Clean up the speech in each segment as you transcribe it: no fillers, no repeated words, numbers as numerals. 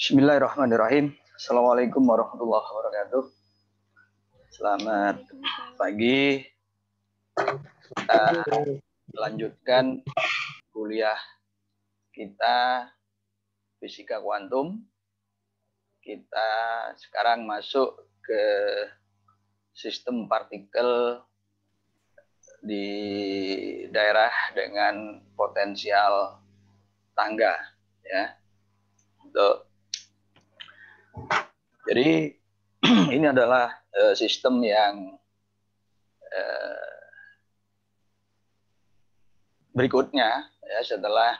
Bismillahirrahmanirrahim. Assalamualaikum warahmatullahi wabarakatuh. Selamat pagi. Kita lanjutkan kuliah kita fisika kuantum. Kita sekarang masuk ke sistem partikel di daerah dengan potensial tangga, ya. Jadi ini adalah sistem yang berikutnya, ya, setelah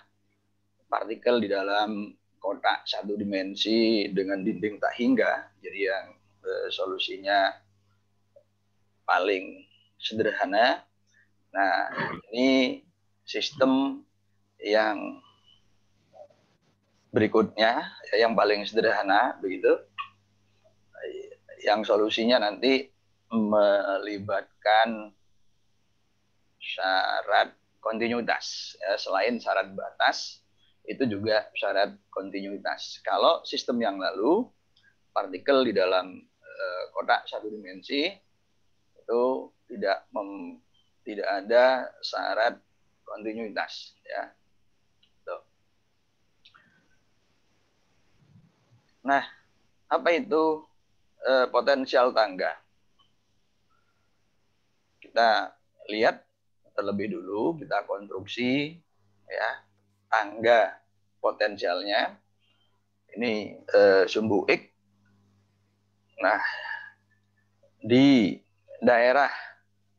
partikel di dalam kotak satu dimensi dengan dinding tak hingga. Jadi yang solusinya paling sederhana. Nah, ini sistem yang berikutnya, yang paling sederhana, begitu. Yang solusinya nanti melibatkan syarat kontinuitas, ya, selain syarat batas itu juga syarat kontinuitas. Kalau sistem yang lalu partikel di dalam kotak satu dimensi itu tidak ada syarat kontinuitas, ya. Tuh. Nah, apa itu potensial tangga? Kita lihat terlebih dulu, kita konstruksi, ya, tangga potensialnya. Ini sumbu X. Nah, di daerah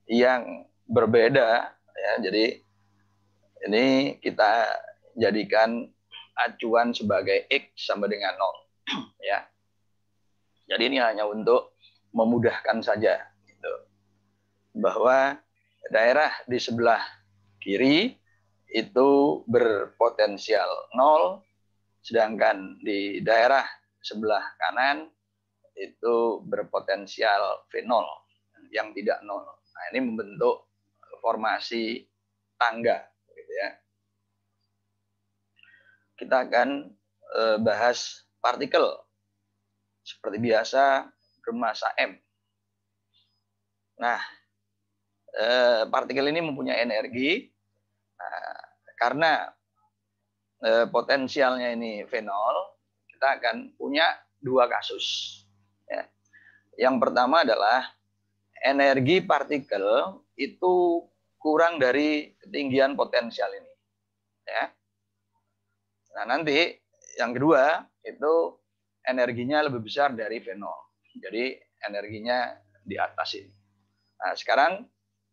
yang berbeda, ya, jadi ini kita jadikan acuan sebagai X sama dengan 0, ya. Jadi ini hanya untuk memudahkan saja, gitu, bahwa daerah di sebelah kiri itu berpotensial 0, sedangkan di daerah sebelah kanan itu berpotensial V0 yang tidak 0. Nah, ini membentuk formasi tangga, gitu, ya. Kita akan bahas partikel seperti biasa bermassa M. Nah, partikel ini mempunyai energi. Nah, karena potensialnya ini V0, kita akan punya dua kasus, ya. Yang pertama adalah energi partikel itu kurang dari ketinggian potensial ini, ya. Nah, nanti yang kedua itu energinya lebih besar dari V0. Jadi energinya di atas ini. Nah, sekarang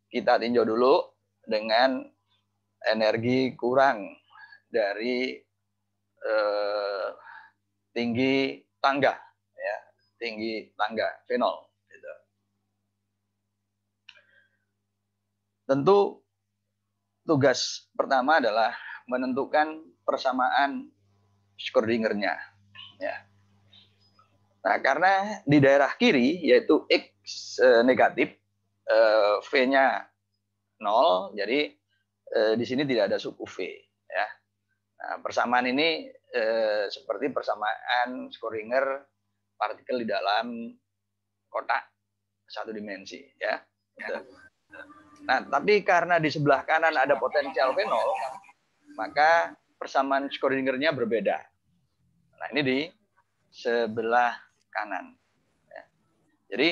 kita tinjau dulu dengan energi kurang dari tinggi tangga, ya, tinggi tangga V0. Gitu. Tentu tugas pertama adalah menentukan persamaan Schrödingernya, ya. Nah, karena di daerah kiri yaitu X negatif, V-nya 0, jadi di sini tidak ada suku V, ya. Nah, persamaan ini seperti persamaan Schrödinger partikel di dalam kotak satu dimensi, ya. Nah, tapi karena di sebelah kanan ada potensial V0, maka persamaan Schrödingernya berbeda. Nah, ini di sebelah kanan, ya. Jadi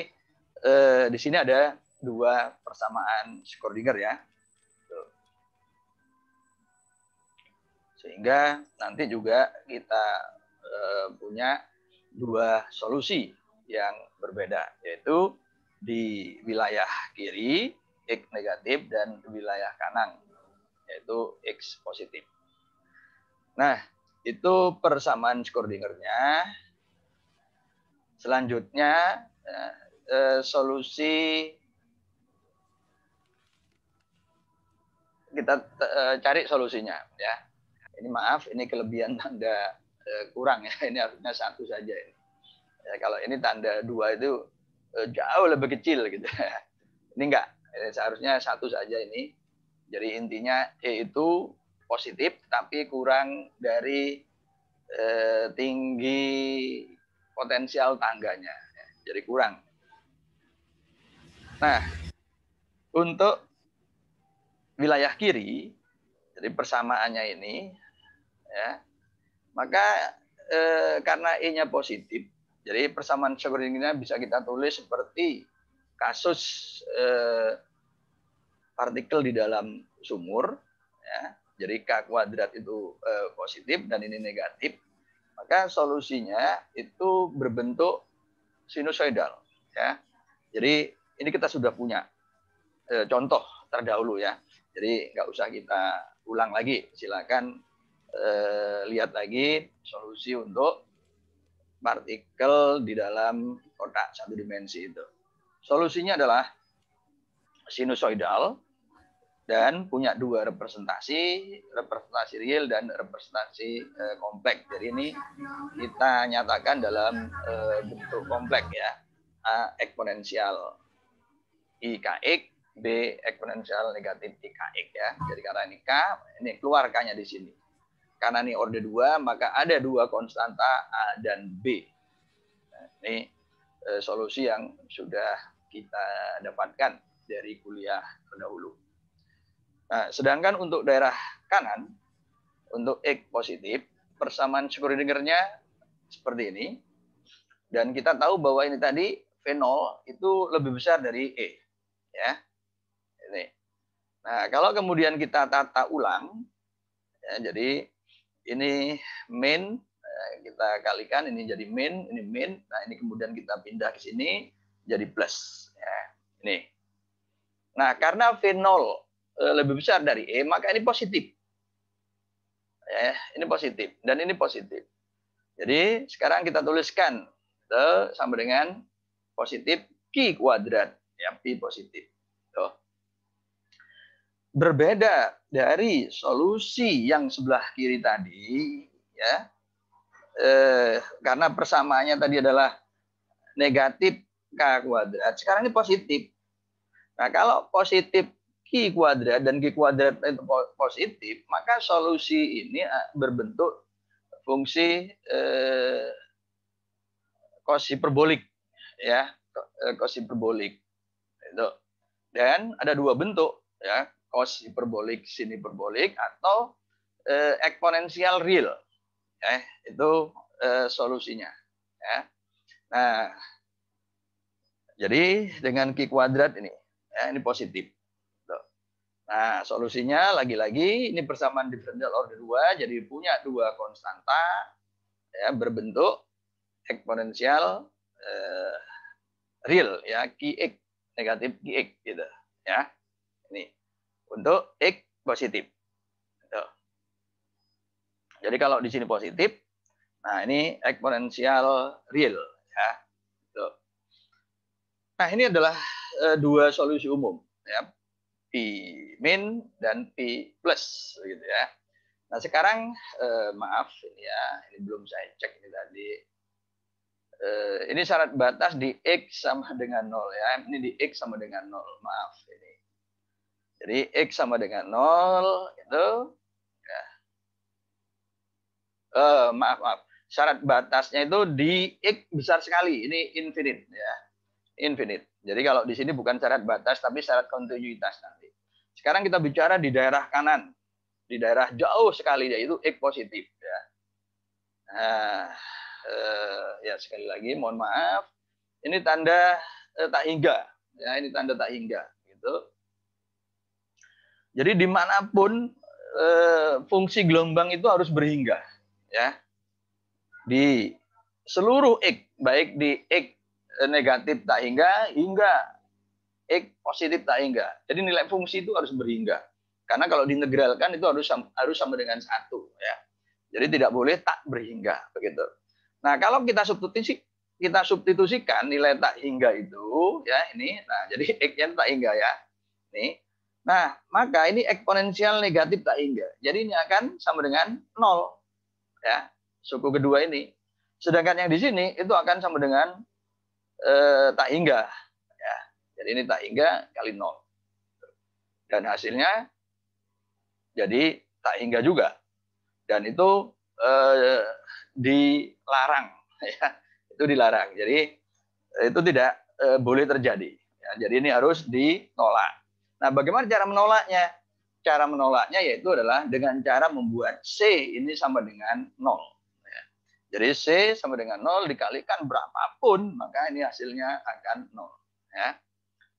di sini ada dua persamaan Schrödinger, ya. Sehingga nanti juga kita punya dua solusi yang berbeda, yaitu di wilayah kiri X negatif dan wilayah kanan yaitu X positif. Nah, itu persamaan Schrödingernya. Selanjutnya solusi kita cari solusinya, ya. Ini maaf, ini kelebihan tanda kurang, ya. Ini harusnya 1 saja ini. Ya, kalau ini tanda 2 itu jauh lebih kecil, gitu. Ini enggak, seharusnya 1 saja ini. Jadi intinya E itu positif tapi kurang dari tinggi potensial tangganya, ya, jadi kurang. Nah, untuk wilayah kiri, jadi persamaannya ini, ya, maka karena E-nya positif, jadi persamaan Schrödingernya bisa kita tulis seperti kasus partikel di dalam sumur, ya. Jadi K kuadrat itu positif dan ini negatif, maka solusinya itu berbentuk sinusoidal, ya. Jadi ini kita sudah punya contoh terdahulu, ya. Jadi nggak usah kita ulang lagi, silakan lihat lagi solusi untuk partikel di dalam kotak satu dimensi itu. Solusinya adalah sinusoidal dan punya dua representasi real dan representasi kompleks. Jadi ini kita nyatakan dalam bentuk kompleks, ya. A eksponensial IKX, B eksponensial negatif IKX, ya. Jadi karena ini K, ini keluar K-nya di sini. Karena ini orde 2, maka ada dua konstanta A dan B. Nah, ini solusi yang sudah kita dapatkan dari kuliah terdahulu. Nah, sedangkan untuk daerah kanan, untuk X positif, persamaan Schrödingernya seperti ini. Dan kita tahu bahwa ini tadi V0 itu lebih besar dari E. Ya. Ini. Nah, kalau kemudian kita tata ulang, ya, jadi ini min, kita kalikan, ini jadi min, ini min. Nah, ini kemudian kita pindah ke sini, jadi plus. Ya, ini. Nah, karena V0 lebih besar dari E, maka ini positif. Ya, ini positif, dan ini positif. Jadi, sekarang kita tuliskan, itu sama dengan positif Q kuadrat, ya, Pi positif. Tuh. Berbeda dari solusi yang sebelah kiri tadi, ya, karena persamaannya tadi adalah negatif K kuadrat, sekarang ini positif. Nah, kalau positif Q kuadrat dan Q kuadrat itu positif, maka solusi ini berbentuk fungsi cos hiperbolik, ya, cos hiperbolik itu. Dan ada dua bentuk, ya, cos hiperbolik, sin hiperbolik, atau eksponensial real, ya, itu solusinya, ya. Nah, jadi dengan Q kuadrat ini, ya, ini positif. Nah, solusinya lagi-lagi ini persamaan diferensial order 2, jadi punya dua konstanta, ya, berbentuk eksponensial real, ya, Qx negatif Qx gitu, ya. Ini untuk X positif. Gitu. Jadi kalau di sini positif, nah ini eksponensial real, ya. Gitu. Nah, ini adalah dua solusi umum, ya. P min dan P plus, gitu, ya. Nah, sekarang maaf ini, ya, ini belum saya cek ini tadi. Ini syarat batas di X sama dengan 0, ya. Ini di X sama dengan 0, maaf ini. Jadi X sama dengan 0 itu, ya. Maaf. Syarat batasnya itu di X besar sekali, ini infinite, ya. Infinite. Jadi kalau di sini bukan syarat batas tapi syarat kontinuitas nanti. Sekarang kita bicara di daerah kanan, di daerah jauh sekali, yaitu X positif, ya. Nah, ya sekali lagi mohon maaf, ini tanda tak hingga, ya, ini tanda tak hingga, gitu. Jadi dimanapun fungsi gelombang itu harus berhingga, ya, di seluruh X, baik di X negatif tak hingga X positif tak hingga. Jadi nilai fungsi itu harus berhingga. Karena kalau diintegralkan itu harus sama dengan 1, ya. Jadi tidak boleh tak berhingga, begitu. Nah, kalau kita substitusikan nilai tak hingga itu, ya, ini, nah, jadi X-nya tak hingga, ya. Nih. Nah, maka ini eksponensial negatif tak hingga. Jadi ini akan sama dengan 0, ya, suku kedua ini. Sedangkan yang di sini itu akan sama dengan tak hingga, ya. Jadi ini tak hingga kali 0. Dan hasilnya jadi tak hingga juga. Dan itu dilarang, ya. Itu dilarang. Jadi itu tidak boleh terjadi. Ya, jadi ini harus ditolak. Nah, bagaimana cara menolaknya? Cara menolaknya yaitu adalah dengan cara membuat C ini sama dengan 0. Ya. Jadi C sama dengan 0 dikalikan berapapun, maka ini hasilnya akan 0. Ya.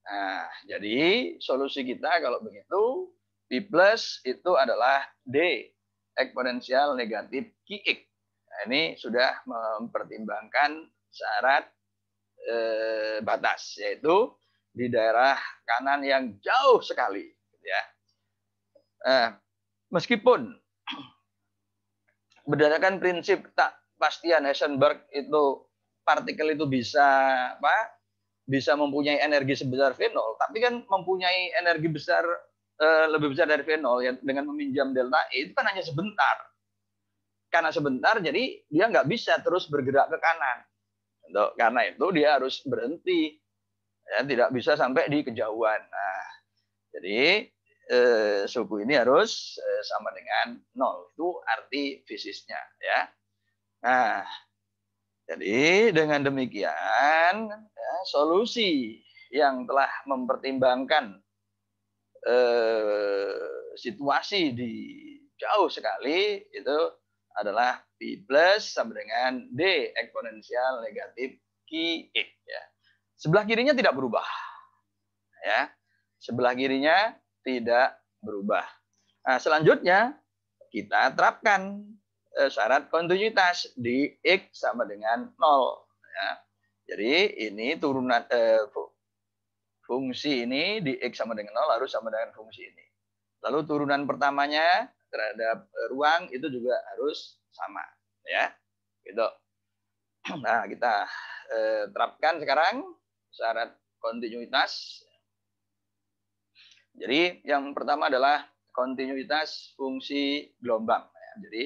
Nah, jadi solusi kita kalau begitu, P plus itu adalah D, eksponensial negatif QX. Nah, ini sudah mempertimbangkan syarat batas, yaitu di daerah kanan yang jauh sekali. Ya. Meskipun berdasarkan prinsip tak pastian Heisenberg itu partikel itu bisa mempunyai energi sebesar V0, tapi kan mempunyai energi besar lebih besar dari V0 ya, dengan meminjam delta E itu kan hanya sebentar. Karena sebentar, jadi dia nggak bisa terus bergerak ke kanan. Karena itu dia harus berhenti, ya, tidak bisa sampai di kejauhan. Nah, jadi suku ini harus sama dengan 0. Itu arti fisisnya, ya. Nah, jadi dengan demikian ya, solusi yang telah mempertimbangkan situasi di jauh sekali itu adalah P plus sama dengan D eksponensial negatif QX. Ya. Sebelah kirinya tidak berubah. Ya. Sebelah kirinya tidak berubah. Nah, selanjutnya kita terapkan syarat kontinuitas di X sama dengan 0. Ya. Jadi ini turunan fungsi ini di X sama dengan 0 harus sama dengan fungsi ini. Lalu turunan pertamanya terhadap ruang itu juga harus sama. Ya, gitu. Nah, kita terapkan sekarang syarat kontinuitas. Jadi yang pertama adalah kontinuitas fungsi gelombang. Ya. Jadi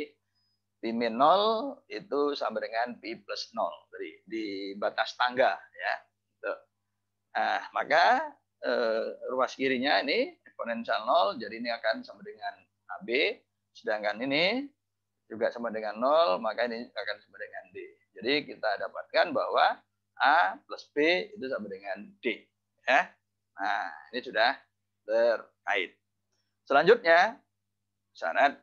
P min 0 itu sama dengan P plus 0. Jadi di batas tangga. Ya. Gitu. Nah, maka ruas kirinya ini eksponensial 0, jadi ini akan sama dengan AB, sedangkan ini juga sama dengan 0, maka ini akan sama dengan D. Jadi kita dapatkan bahwa A plus B itu sama dengan D. Ya. Nah, ini sudah terkait. Selanjutnya, syarat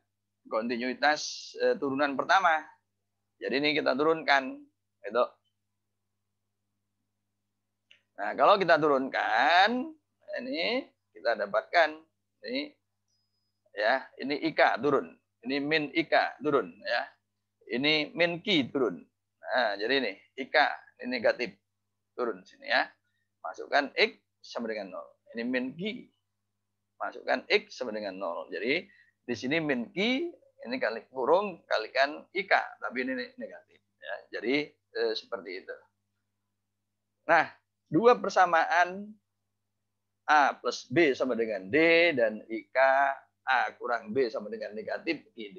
kontinuitas turunan pertama. Jadi ini kita turunkan. Itu. Nah, kalau kita turunkan, ini kita dapatkan ini ya, ini IK turun, ini min IK turun ya. Ini min Q turun. Nah, jadi ini IK ini negatif turun sini ya. Masukkan X sama dengan 0. Ini min Q. Masukkan X sama dengan 0. Jadi di sini min Q ini kali kurung kalikan IK, tapi ini negatif ya. Jadi seperti itu. Nah, dua persamaan A plus B sama dengan D dan IK A kurang B sama dengan negatif ID.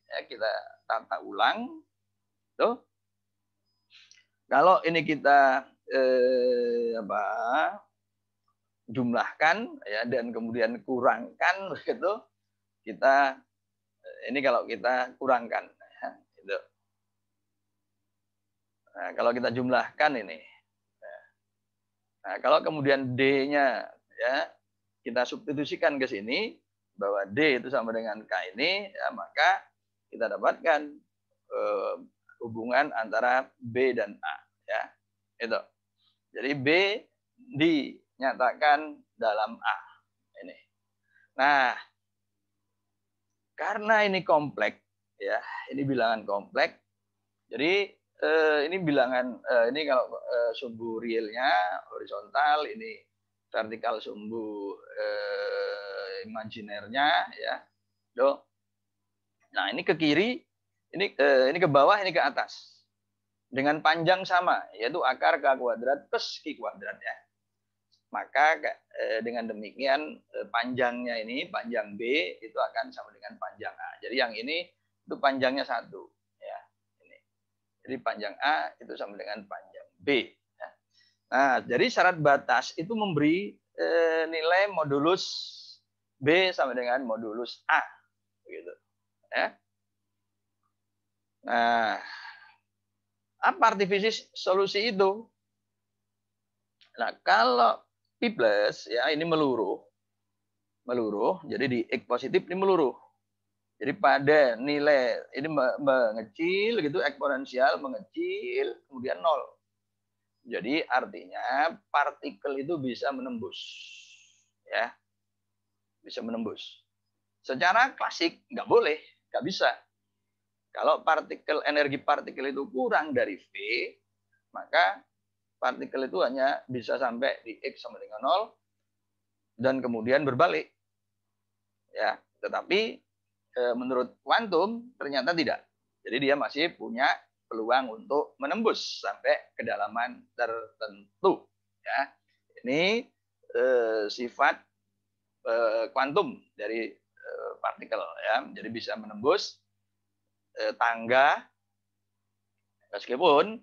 Ya, kita tata ulang. Tuh. Kalau ini kita jumlahkan ya dan kemudian kurangkan begitu, kita ini kalau kita kurangkan ya, gitu. Nah, kalau kita jumlahkan ini. Nah, kalau kemudian D-nya ya kita substitusikan ke sini bahwa D itu sama dengan K ini, ya, maka kita dapatkan hubungan antara B dan A. Ya, itu. Jadi B dinyatakan dalam A. Ini. Nah, karena ini kompleks, ya, ini bilangan kompleks. Jadi ini bilangan ini kalau sumbu realnya horizontal, ini vertikal sumbu imajinernya ya. Do. Nah, ini ke kiri, ini ke bawah, ini ke atas. Dengan panjang sama, yaitu akar K kuadrat plus Q kuadrat ya. Maka dengan demikian panjangnya ini, panjang B itu akan sama dengan panjang A. Jadi yang ini itu panjangnya 1. Jadi panjang A itu sama dengan panjang B. Nah, jadi syarat batas itu memberi nilai modulus B sama dengan modulus A. Begitu. Ya. Nah, apa arti solusi itu? Nah, kalau P plus ya ini meluruh, jadi di X positif ini meluruh. Jadi pada nilai ini mengecil gitu, eksponensial mengecil, kemudian nol. Jadi artinya partikel itu bisa menembus, ya, bisa menembus. Secara klasik nggak boleh, nggak bisa. Kalau energi partikel itu kurang dari V, maka partikel itu hanya bisa sampai di X sama dengan 0 dan kemudian berbalik. Ya, tetapi menurut kuantum ternyata tidak. Jadi dia masih punya peluang untuk menembus sampai kedalaman tertentu. Ya, ini sifat kuantum dari partikel. Ya, jadi bisa menembus tangga meskipun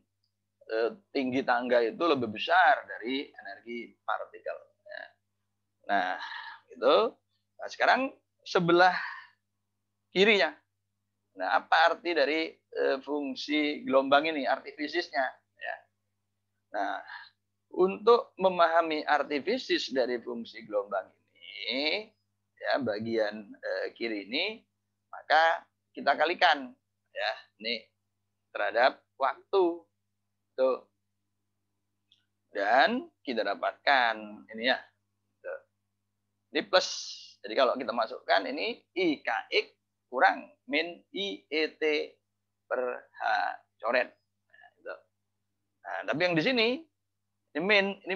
tinggi tangga itu lebih besar dari energi partikel. Ya. Nah, itu. Nah, sekarang sebelah kirinya. Nah, apa arti dari fungsi gelombang ini, arti fisisnya? Ya. Nah, untuk memahami arti fisis dari fungsi gelombang ini, ya bagian kiri ini, maka kita kalikan, ya, ini terhadap waktu, tuh, dan kita dapatkan ini ya, tuh. Ini plus. Jadi kalau kita masukkan ini IKX kurang min IET per H coret. Nah, tapi yang di sini ini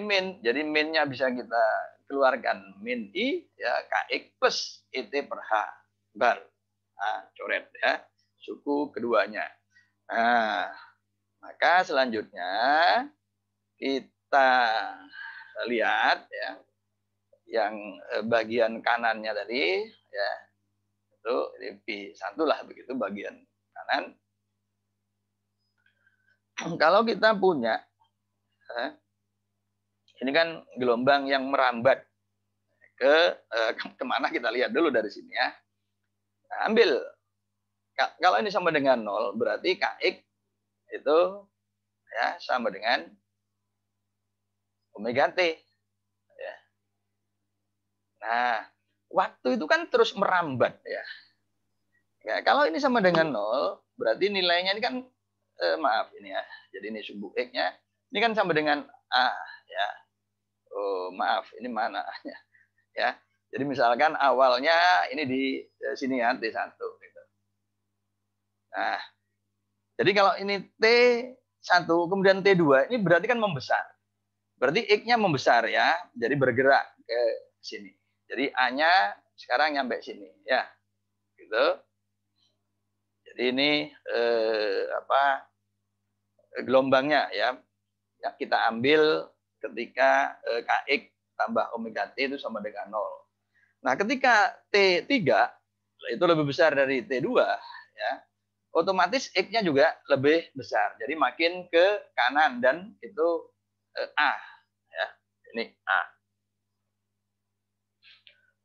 min. Jadi minnya bisa kita keluarkan min I ya KX plus ET per H bar. Nah, coret ya. Suku keduanya. Nah, maka selanjutnya kita lihat ya yang bagian kanannya tadi ya itu P1 lah begitu bagian kanan. Kalau kita punya ini kan gelombang yang merambat ke kemana, kita lihat dulu dari sini ya. Nah, ambil kalau ini sama dengan 0 berarti KX itu ya sama dengan omega T ya. Nah, waktu itu kan terus merambat ya. Ya, kalau ini sama dengan 0 berarti nilainya ini kan maaf ini ya. Jadi ini subuh X-nya ini kan sama dengan A ya. Oh, maaf, ini mana A-nya? Ya. Jadi misalkan awalnya ini di sini ya T1 gitu. Nah, jadi kalau ini T1 kemudian T2 ini berarti kan membesar. Berarti X-nya membesar ya. Jadi bergerak ke sini. Jadi A-nya sekarang nyampe sini ya. Gitu. Jadi ini gelombangnya ya. Yang kita ambil ketika KX tambah omega T itu sama dengan 0. Nah, ketika T3 itu lebih besar dari T2 ya, otomatis X-nya juga lebih besar. Jadi makin ke kanan dan itu A ya. Ini A.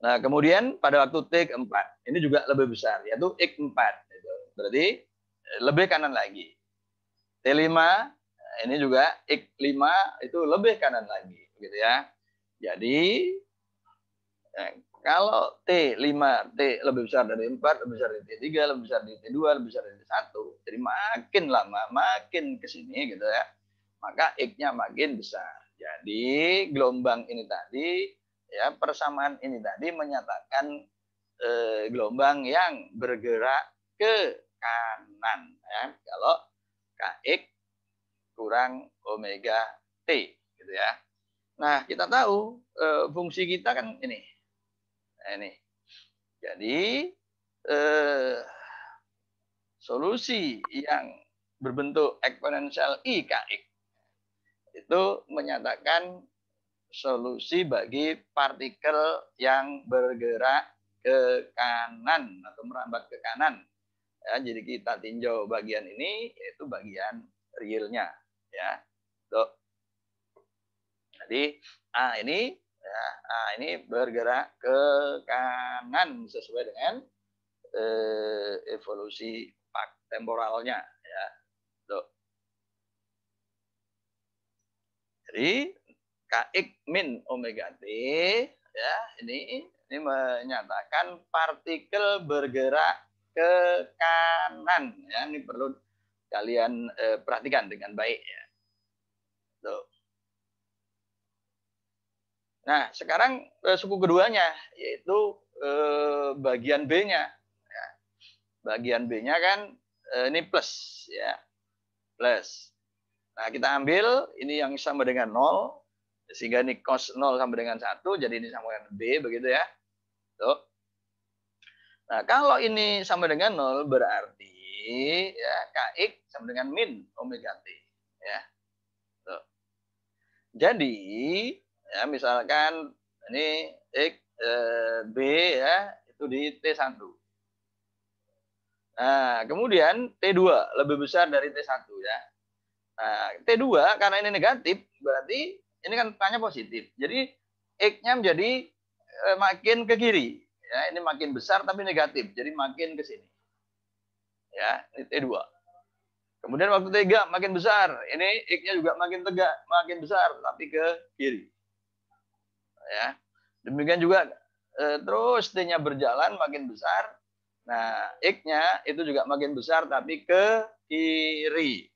Nah, kemudian pada waktu T keempat ini juga lebih besar yaitu X4 gitu. Berarti lebih kanan lagi. T5 ini juga X5 itu lebih kanan lagi gitu ya. Jadi kalau T5 T lebih besar dari 4, lebih besar dari T3, lebih besar dari T2, lebih besar dari T1. Jadi makin lama makin ke sini gitu ya. Maka X-nya makin besar. Jadi gelombang ini tadi ya persamaan ini tadi menyatakan gelombang yang bergerak ke kanan ya. Kalau KX kurang omega T gitu ya. Nah, kita tahu fungsi kita kan ini. Nah, ini. Jadi solusi yang berbentuk eksponensial IKX itu menyatakan solusi bagi partikel yang bergerak ke kanan atau merambat ke kanan. Ya, jadi kita tinjau bagian ini yaitu bagian realnya ya. Tuh. Jadi ini bergerak ke kanan sesuai dengan evolusi temporalnya ya. Tuh. Jadi Kx min omega T ya, ini menyatakan partikel bergerak ke kanan ya. Ini perlu kalian perhatikan dengan baik ya. Tuh. Nah, sekarang suku keduanya yaitu bagian B-nya. Ya. Bagian B-nya kan ini plus ya. Plus. Nah, kita ambil ini yang sama dengan 0 sehingga ini cos 0 sama dengan 1, jadi ini sama dengan B begitu ya. Tuh. Nah, kalau ini sama dengan 0 berarti ya Kx sama dengan min omega T ya. Tuh. Jadi ya misalkan ini X B ya itu di T1. Nah, kemudian T2 lebih besar dari T1 ya. Nah, T2 karena ini negatif berarti ini kan tanya positif. Jadi X-nya menjadi makin ke kiri. Ya, ini makin besar tapi negatif. Jadi makin ke sini. Ya, ini T2. Kemudian waktu T3 makin besar. Ini X-nya juga makin tegak, makin besar tapi ke kiri. Ya. Demikian juga terus T-nya berjalan makin besar. Nah, X-nya itu juga makin besar tapi ke kiri.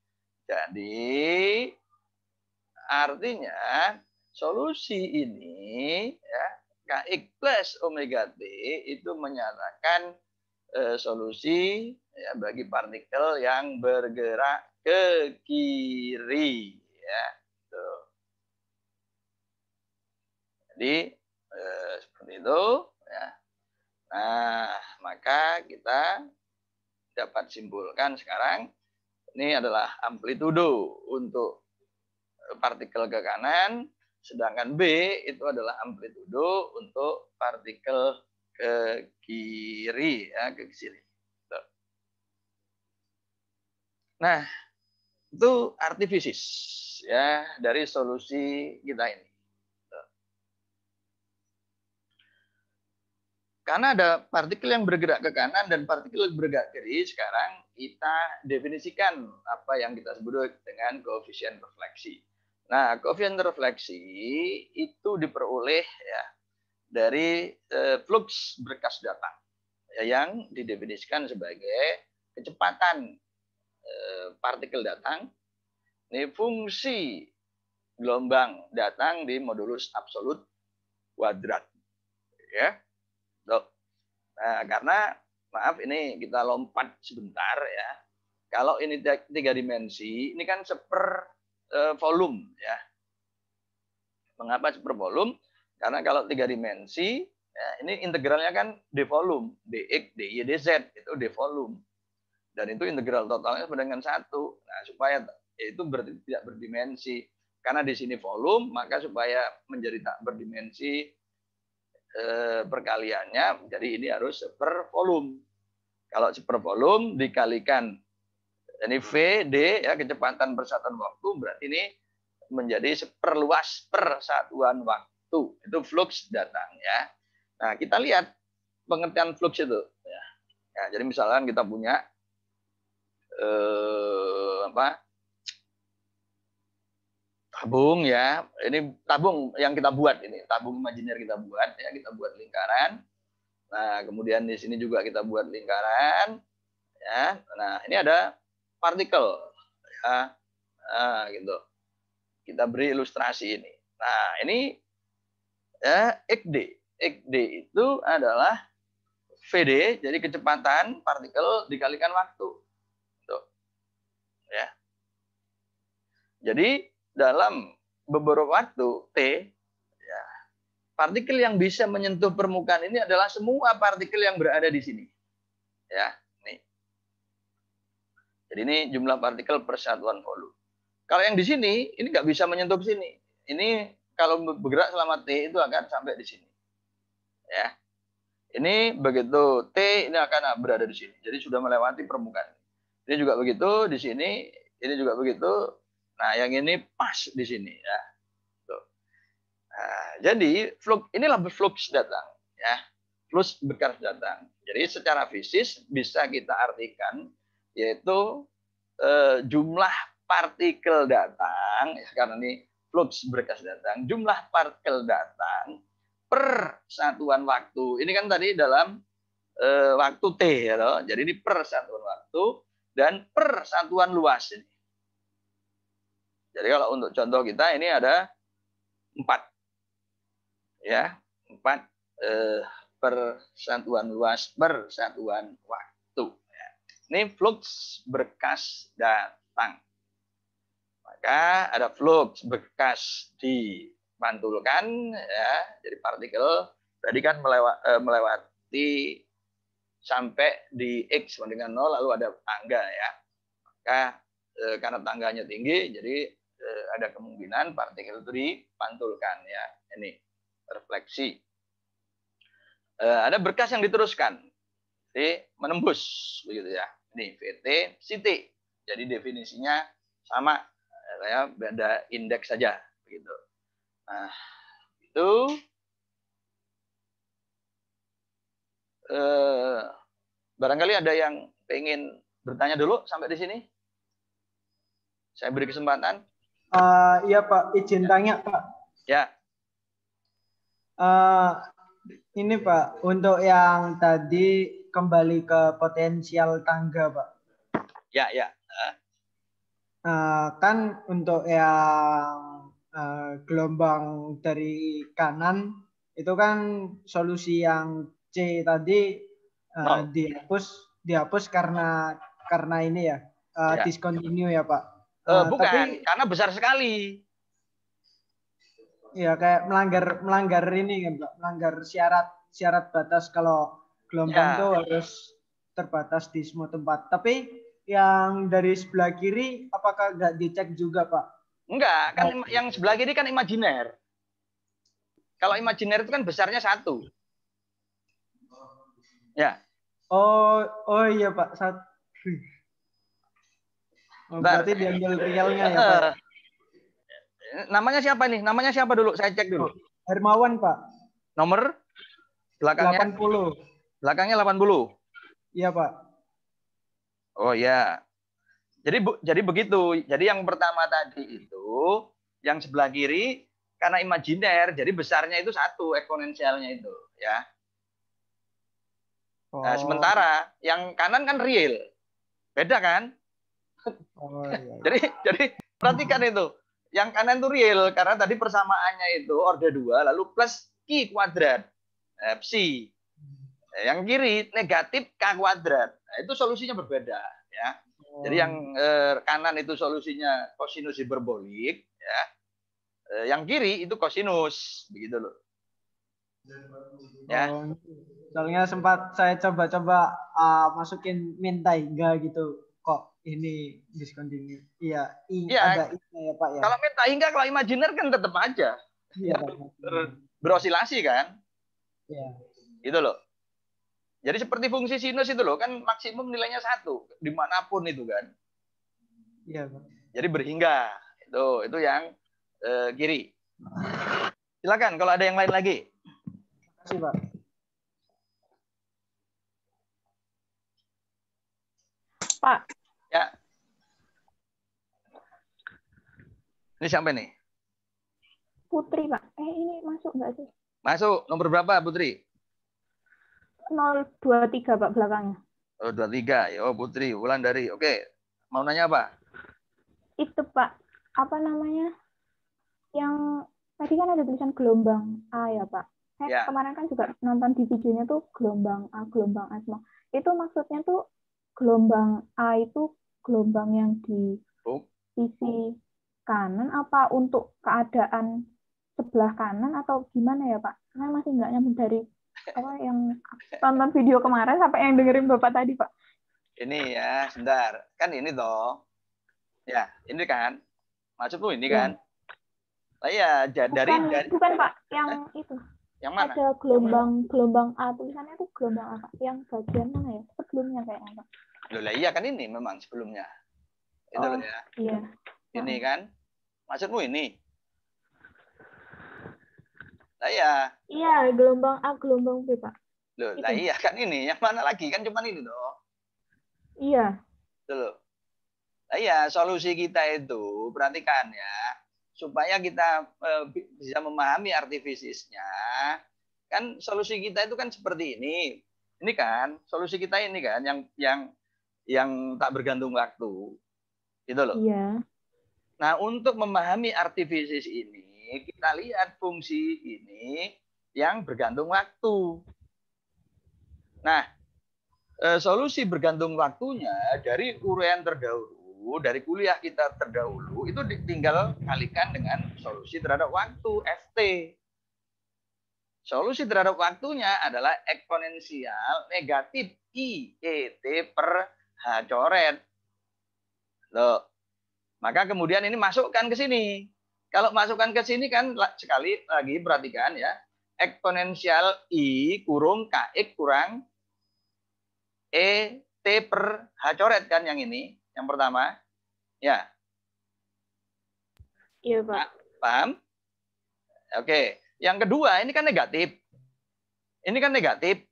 Jadi artinya solusi ini ya Kx plus omega T itu menyatakan solusi ya bagi partikel yang bergerak ke kiri ya. Tuh. Jadi seperti itu ya. Nah, maka kita dapat simpulkan sekarang ini adalah amplitudo untuk partikel ke kanan, sedangkan B itu adalah amplitudo untuk partikel ke kiri ya, ke sini. Nah, itu arti fisis ya dari solusi kita ini. Karena ada partikel yang bergerak ke kanan dan partikel yang bergerak ke kiri, sekarang kita definisikan apa yang kita sebut dengan koefisien refleksi. Nah, koefisien refleksi itu diperoleh ya dari flux berkas datang ya, yang didefinisikan sebagai kecepatan partikel datang. Ini fungsi gelombang datang di modulus absolut kuadrat. Ya. Nah, karena maaf ini kita lompat sebentar ya. Kalau ini 3 dimensi, ini kan seper volume ya. Mengapa seper volume? Karena kalau 3 dimensi, ya, ini integralnya kan d volume, dx, dy, dz itu d volume. Dan itu integral totalnya sama dengan 1. Nah, supaya itu tidak berdimensi. Karena di sini volume, maka supaya menjadi tak berdimensi perkaliannya, jadi ini harus per volume. Kalau per volume dikalikan ini V, D ya kecepatan persatuan waktu, berarti ini menjadi seperluas persatuan waktu. Itu flux datang ya. Nah, kita lihat pengertian flux itu ya. Ya, jadi misalkan kita punya tabung ya, ini tabung yang kita buat, ini tabung imajiner kita buat ya, kita buat lingkaran. Nah, kemudian di sini juga kita buat lingkaran ya. Nah, ini ada partikel ya. Nah, gitu. Kita beri ilustrasi ini. Nah, ini ya XD. XD itu adalah VD, jadi kecepatan partikel dikalikan waktu. Tuh. Ya. Jadi dalam beberapa waktu T, ya, partikel yang bisa menyentuh permukaan ini adalah semua partikel yang berada di sini. Ya, nih. Jadi ini jumlah partikel persatuan volume. Kalau yang di sini, ini nggak bisa menyentuh ke sini. Ini kalau bergerak selama T itu akan sampai di sini. Ya. Ini begitu T ini akan berada di sini. Jadi sudah melewati permukaan. Ini juga begitu di sini, ini juga begitu. Nah, yang ini pas di sini ya. Tuh. Nah, jadi inilah flux datang ya. Flux bekas datang. Jadi secara fisis bisa kita artikan yaitu jumlah partikel datang, ya, karena ini flux berkas datang, jumlah partikel datang per satuan waktu. Ini kan tadi dalam waktu T, ya toh. Jadi ini per satuan waktu dan per satuan luas ini. Jadi kalau untuk contoh kita ini ada 4, ya, 4 per satuan luas per satuan waktu. Ini flux berkas datang. Maka ada flux berkas dipantulkan, ya, jadi partikel tadi kan melewati sampai di X sama dengan 0, lalu ada tangga, ya. Maka karena tangganya tinggi, jadi ada kemungkinan partikel itu dipantulkan, ya. Ini refleksi. Ada berkas yang diteruskan, jadi menembus, begitu ya. Ini VT, CT. Jadi definisinya sama, saya beda indeks saja, begitu. Nah, itu barangkali ada yang pengen bertanya dulu sampai di sini. Saya beri kesempatan. Iya Pak, izin tanya Pak. Ya. Ini Pak, untuk yang tadi kembali ke potensial tangga Pak. Ya, ya. Kan untuk yang gelombang dari kanan itu kan solusi yang C tadi dihapus karena ini ya, discontinue ya Pak. Bukan, tapi karena besar sekali. Ya kayak melanggar ini kan Pak, melanggar syarat batas kalau gelombang itu harus terbatas di semua tempat. Tapi yang dari sebelah kiri apakah nggak dicek juga Pak? Enggak, kan yang sebelah kiri kan imajiner. Kalau imajiner itu kan besarnya 1. Ya. Oh iya Pak, 1. Berarti diambil realnya ya Pak. Namanya siapa nih? Namanya siapa dulu? Saya cek dulu. Hermawan Pak. Nomor belakangnya 80. Belakangnya 80. Iya Pak. Oh ya. Jadi begitu. Jadi yang pertama tadi itu yang sebelah kiri karena imajiner, jadi besarnya itu 1 eksponensialnya itu, ya. Nah, sementara yang kanan kan real. Beda kan? Iya. Jadi perhatikan itu. Yang kanan itu real karena tadi persamaannya itu orde 2 lalu plus Q kuadrat. Psi. Yang kiri negatif K kuadrat. Nah, itu solusinya berbeda, ya. Jadi yang kanan itu solusinya kosinus hiperbolik, ya. Yang kiri itu kosinus, begitu loh. Ya. Soalnya sempat saya coba-coba masukin min tangga gitu. Kok ini discontinue? Iya, ada ini ya Pak ya. Kalau min tangga, kalau imajiner kan tetap aja. Iya, berosilasi kan? Iya. Gitu loh. Jadi seperti fungsi sinus itu loh, kan maksimum nilainya 1 dimanapun itu kan. Iya Pak. Jadi berhingga. Itu yang kiri. Silakan kalau ada yang lain lagi. Terima kasih Pak. Pak. Ya. Ini siapa nih? Putri Pak. Ini masuk nggak sih? Masuk. Nomor berapa Putri? 023 Pak belakangnya. 023. Oh Putri, Wulandari. Oke. Mau nanya apa? Itu Pak, apa namanya? Yang tadi kan ada tulisan gelombang A ya Pak. Saya kemarin kan juga nonton di videonya tuh gelombang A, gelombang A semua. Itu maksudnya tuh gelombang A itu gelombang yang di sisi kanan apa untuk keadaan sebelah kanan atau gimana ya Pak? Saya masih nggak nyambung dari apa yang tonton video kemarin sampai yang dengerin Bapak tadi Pak. Ini ya, sebentar. Kan ini toh. Ya, ini kan. Maksudmu ini kan? Nah, ya, bukan Pak, yang itu. Yang mana? Ada gelombang A, tulisannya tuh gelombang apa? Yang bagian mana ya? Sebelumnya kayaknya Pak. Loh lah iya kan ini memang sebelumnya. Itu loh ya. Iya. Ini kan. Maksudmu ini? Lah ya. Iya, gelombang A, gelombang B, Pak. Loh, lah iya kan ini. Yang mana lagi? Kan cuma ini toh. Iya. Tuh. Nah, iya, solusi kita itu perhatikan ya, supaya kita bisa memahami arti fisiknya. Kan solusi kita itu kan seperti ini. Ini kan solusi kita ini kan yang tak bergantung waktu. Gitu loh. Iya. Nah, untuk memahami arti fisik ini, kita lihat fungsi ini yang bergantung waktu. Nah, solusi bergantung waktunya dari uraian terdahulu, dari kuliah kita terdahulu, itu tinggal kalikan dengan solusi terhadap waktu, FT. Solusi terhadap waktunya adalah eksponensial negatif IET per H coret. Loh, maka kemudian ini masukkan ke sini. Kalau masukkan ke sini kan sekali lagi perhatikan ya, eksponensial I kurung KX kurang ET per H coret kan yang ini, yang pertama. Ya. Iya, Pak. Paham? Oke. Yang kedua, ini kan negatif. Ini kan negatif.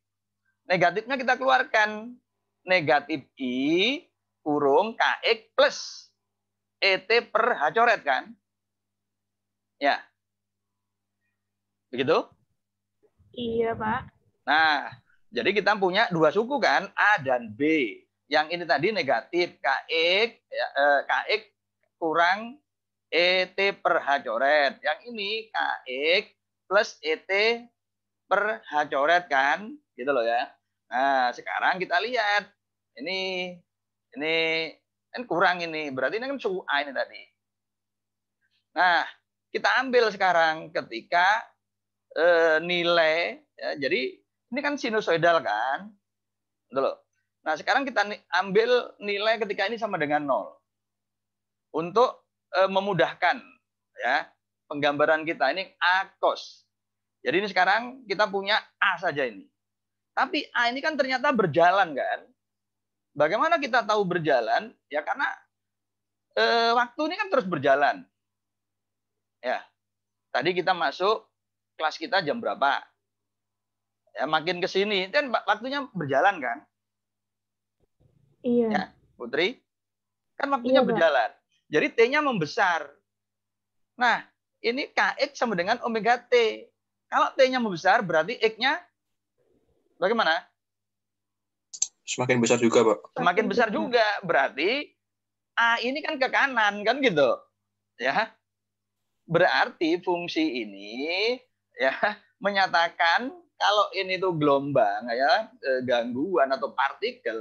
Negatifnya kita keluarkan. Negatif I kurung KX plus ET per H coret kan? Ya. Begitu? Iya, Pak. Nah, jadi kita punya dua suku kan, A dan B. Yang ini tadi negatif KX, ya, KX kurang ET per H coret. Yang ini KX plus ET per H coret kan, gitu loh ya. Nah, sekarang kita lihat ini kan kurang ini, berarti ini kan suku A ini tadi. Nah, kita ambil sekarang ketika nilai, ya, jadi ini kan sinusoidal kan, gitu loh. Nah, sekarang kita ambil nilai ketika ini sama dengan 0 untuk memudahkan ya penggambaran kita ini A cos. Jadi ini sekarang kita punya A saja ini. Tapi A ini kan ternyata berjalan kan. Bagaimana kita tahu berjalan? Ya karena waktu ini kan terus berjalan. Ya. Tadi kita masuk kelas kita jam berapa? Ya, makin ke sini kan waktunya berjalan kan? Iya. Ya, Putri. Kan waktunya Iya, Pak. berjalan. Jadi T-nya membesar. Nah, ini KX sama dengan omega T. Kalau T-nya membesar berarti X-nya bagaimana? Semakin besar juga, Pak. Semakin besar juga. Berarti A ini kan ke kanan kan gitu. Ya. Berarti fungsi ini ya menyatakan kalau ini tuh gelombang ya gangguan atau partikel,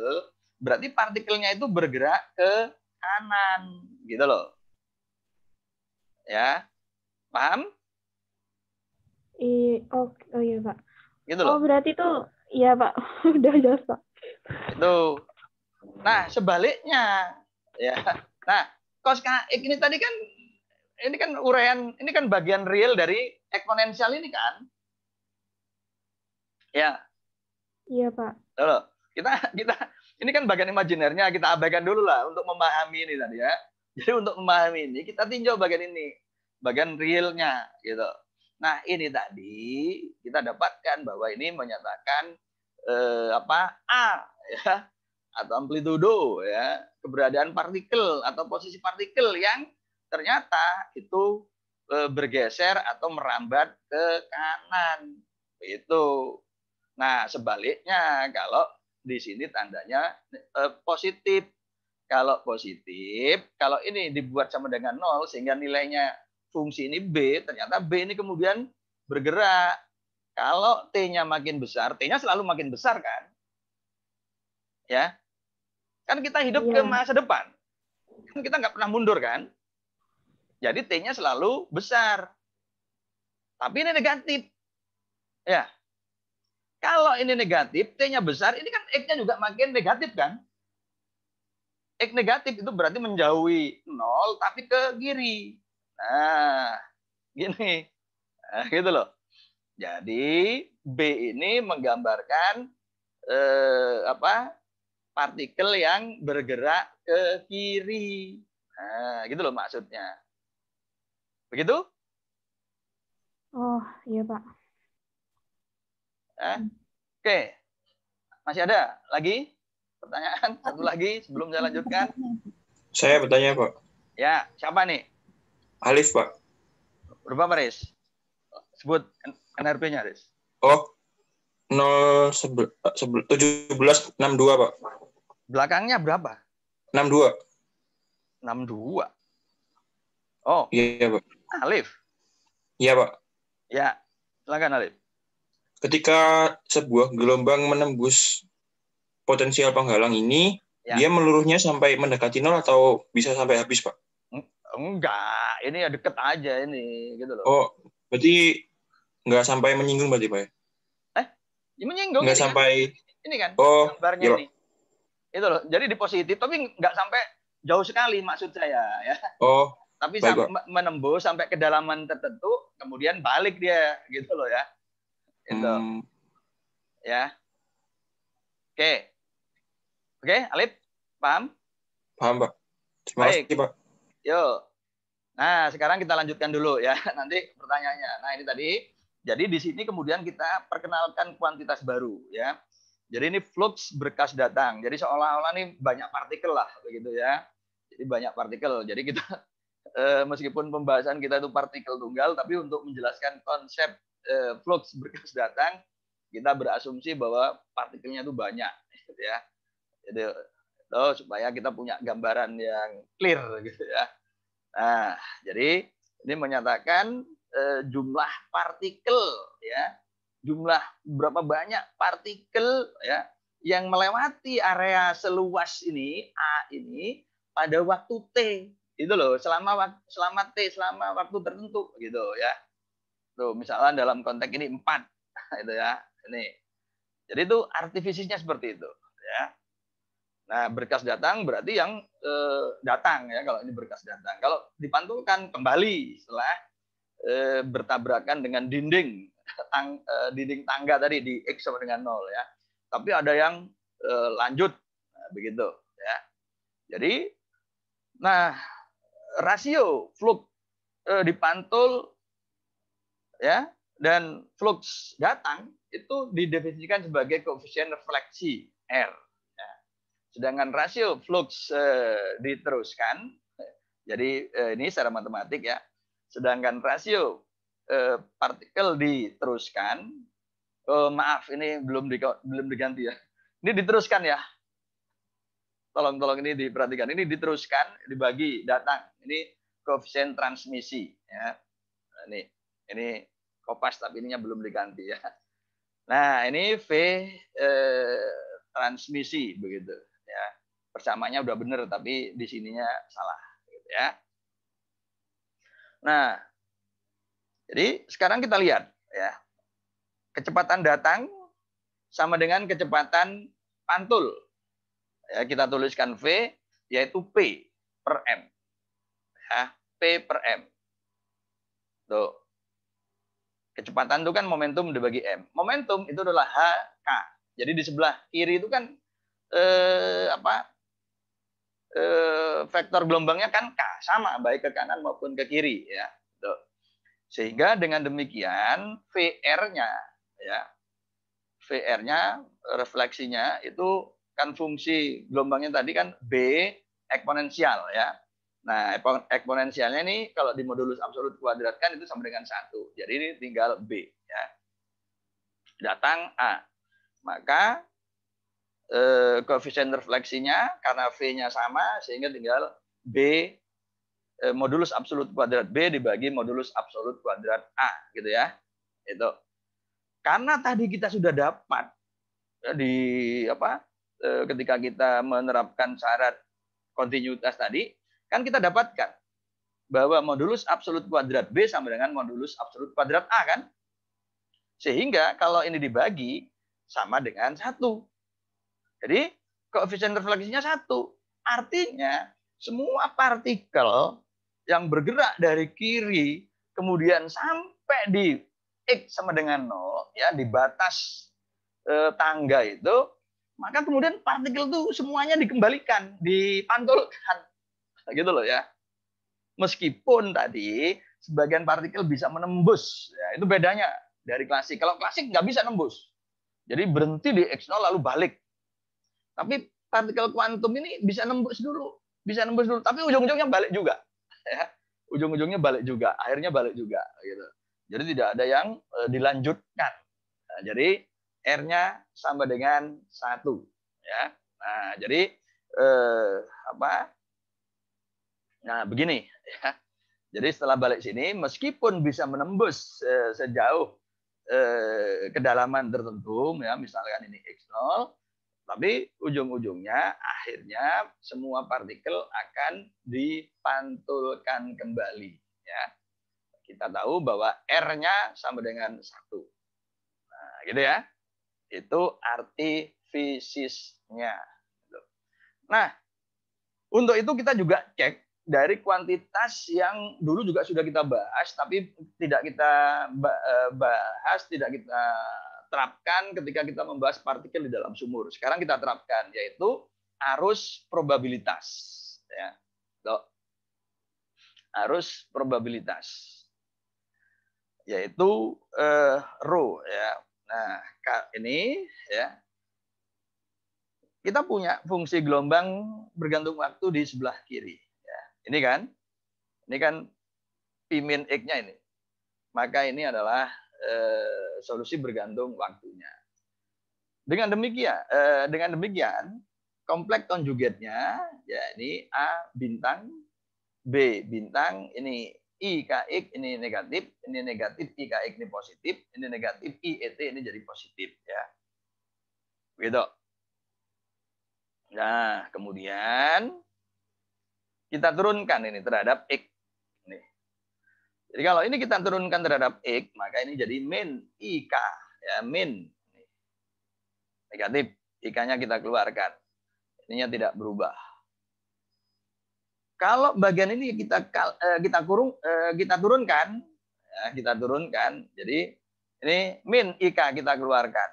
berarti partikelnya itu bergerak ke kanan gitu loh. Ya. Paham? Oh iya, Pak. Gitu loh. Oh, berarti tuh iya, Pak. Udah jelas, Pak. Itu. Nah, sebaliknya ya. Nah, cos KX ini tadi kan ini kan uraian, ini kan bagian real dari eksponensial ini kan? Ya. Iya, Pak. Loh, kita ini kan bagian imajinernya kita abaikan dulu lah untuk memahami ini tadi ya. Jadi untuk memahami ini kita tinjau bagian ini, bagian realnya gitu. Nah, ini tadi kita dapatkan bahwa ini menyatakan A ya atau amplitudo ya, keberadaan partikel atau posisi partikel yang ternyata itu bergeser atau merambat ke kanan. Itu. Nah, sebaliknya kalau di sini tandanya positif. Kalau positif, kalau ini dibuat sama dengan 0 sehingga nilainya fungsi ini B, ternyata B ini kemudian bergerak. Kalau T-nya makin besar, T-nya selalu makin besar kan? Ya. Kan kita hidup ke masa depan. Kan kita nggak pernah mundur kan? Jadi T-nya selalu besar. Tapi ini negatif. Ya. Kalau ini negatif, T-nya besar, ini kan X-nya juga makin negatif kan? X negatif itu berarti menjauhi 0 tapi ke kiri. Nah, gini. Nah, gitu loh. Jadi B ini menggambarkan partikel yang bergerak ke kiri. Nah, gitu loh maksudnya. Begitu? Oh, iya, Pak. Oke. Masih ada lagi? pertanyaan satu lagi sebelum saya lanjutkan. Saya bertanya, Pak. Ya, siapa nih? Alif, Pak. Berapa, Riz? Sebut NRP-nya, Riz. Oh, 1762, Pak. Belakangnya berapa? 62. 62. Oh, Iya, Pak. Alif. Iya, Pak. Ya, silakan Alif. Ketika sebuah gelombang menembus potensial penghalang ini, Ya. dia meluruhnya sampai mendekati nol atau bisa sampai habis, Pak? Enggak, ini ya deket aja ini, gitu loh. Oh, berarti nggak sampai menyinggung berarti, Pak? Ya menyinggung nggak ini sampai. Kan? Ini kan Oh, gambarnya iya, ini. Itu loh. Jadi di positif, tapi nggak sampai jauh sekali maksud saya, ya. Oh, Tapi baik, menembus sampai kedalaman tertentu, kemudian balik dia, gitu loh ya. Itu, ya. Oke, Alif, paham? paham, Pak. Terima Baik. kasih, Pak. Yuk. Nah, sekarang kita lanjutkan dulu ya. Nanti pertanyaannya. Nah, ini tadi. Jadi di sini kemudian kita perkenalkan kuantitas baru ya. Jadi ini flux berkas datang. Jadi seolah-olah nih banyak partikel lah begitu ya. Jadi banyak partikel. Jadi kita meskipun pembahasan kita itu partikel tunggal, tapi untuk menjelaskan konsep flux berkas datang, kita berasumsi bahwa partikelnya itu banyak gitu ya. Jadi supaya kita punya gambaran yang clear gitu ya. Nah, jadi ini menyatakan jumlah partikel ya, jumlah berapa banyak partikel ya yang melewati area seluas ini A ini pada waktu T itu loh, selama waktu tertentu gitu ya. Tuh misalnya dalam konteks ini 4 itu ya. Ini. Jadi itu artifisinya seperti itu ya. Nah, berkas datang berarti yang datang ya, kalau ini berkas datang. Kalau dipantulkan kembali setelah bertabrakan dengan dinding tangga tadi di X sama dengan 0 ya. Tapi ada yang lanjut begitu ya. Jadi nah rasio flux dipantul ya dan flux datang itu didefinisikan sebagai koefisien refleksi R ya. Sedangkan rasio flux diteruskan, jadi ini secara matematik ya. Sedangkan rasio partikel diteruskan, maaf ini belum diganti ya. Ini diteruskan ya. Tolong ini diperhatikan. Ini diteruskan, dibagi datang. Ini koefisien transmisi ya. Nah, ini kopas tapi ininya belum diganti ya. Nah, ini V transmisi begitu ya. Persamaannya udah benar tapi di sininya salah gitu ya. Nah, jadi sekarang kita lihat ya. Kecepatan datang sama dengan kecepatan pantul. Ya, kita tuliskan V yaitu P per M. Ya, P per M. Tuh. Kecepatan itu kan momentum dibagi M. Momentum itu adalah HK. Jadi di sebelah kiri itu kan vektor gelombangnya kan K, sama baik ke kanan maupun ke kiri ya. Tuh. Sehingga dengan demikian VR-nya ya. VR-nya refleksinya itu kan fungsi gelombangnya tadi kan B eksponensial ya. Nah, eksponensialnya ini kalau di modulus absolut kuadrat kan itu sama dengan 1. Jadi ini tinggal B ya. Datang A. Maka koefisien refleksinya karena V-nya sama sehingga tinggal B modulus absolut kuadrat B dibagi modulus absolut kuadrat A gitu ya. Itu. Karena tadi kita sudah dapat di ketika kita menerapkan syarat kontinuitas tadi kan kita dapatkan bahwa modulus absolut kuadrat B sama dengan modulus absolut kuadrat A kan. Sehingga kalau ini dibagi sama dengan 1. Jadi koefisien refleksinya 1. Artinya semua partikel yang bergerak dari kiri kemudian sampai di X sama dengan 0 ya di batas tangga itu, maka kemudian partikel itu semuanya dikembalikan, dipantulkan. Gitu loh ya. Meskipun tadi sebagian partikel bisa menembus, ya, itu bedanya dari klasik. Kalau klasik nggak bisa nembus. Jadi berhenti di X0 lalu balik. Tapi partikel kuantum ini bisa nembus dulu, tapi ujung-ujungnya balik juga. Ya. Ujung-ujungnya balik juga, akhirnya balik juga. Gitu. Jadi tidak ada yang dilanjutkan. Nah, jadi R-nya sama dengan 1. Ya. Nah, jadi Nah, begini. Ya. Jadi setelah balik sini, meskipun bisa menembus sejauh kedalaman tertentu, ya, misalkan ini X0, tapi ujung-ujungnya akhirnya semua partikel akan dipantulkan kembali. Ya. Kita tahu bahwa R-nya sama dengan 1. Nah, gitu ya. Itu arti fisisnya. Nah, untuk itu kita juga cek dari kuantitas yang dulu juga sudah kita bahas, tapi tidak kita bahas, tidak kita terapkan ketika kita membahas partikel di dalam sumur. Sekarang kita terapkan, yaitu arus probabilitas. Ya. Arus probabilitas. Yaitu rho. Ya. Nah, ini ya. Kita punya fungsi gelombang bergantung waktu di sebelah kiri. Ya. Ini kan P min X-nya ini. Maka ini adalah solusi bergantung waktunya. Dengan demikian, kompleks konjugatnya, ya ini A bintang, B bintang, ini I KX ini negatif I KX ini positif, ini negatif I ET ini jadi positif, ya. Begitu. Nah, kemudian kita turunkan ini terhadap X. Nih. Jadi kalau ini kita turunkan terhadap X, maka ini jadi min IK. Ya, min. Negatif. IK-nya kita keluarkan. Ininya tidak berubah. Kalau bagian ini kita turunkan. Ya, kita turunkan. Jadi ini min IK kita keluarkan.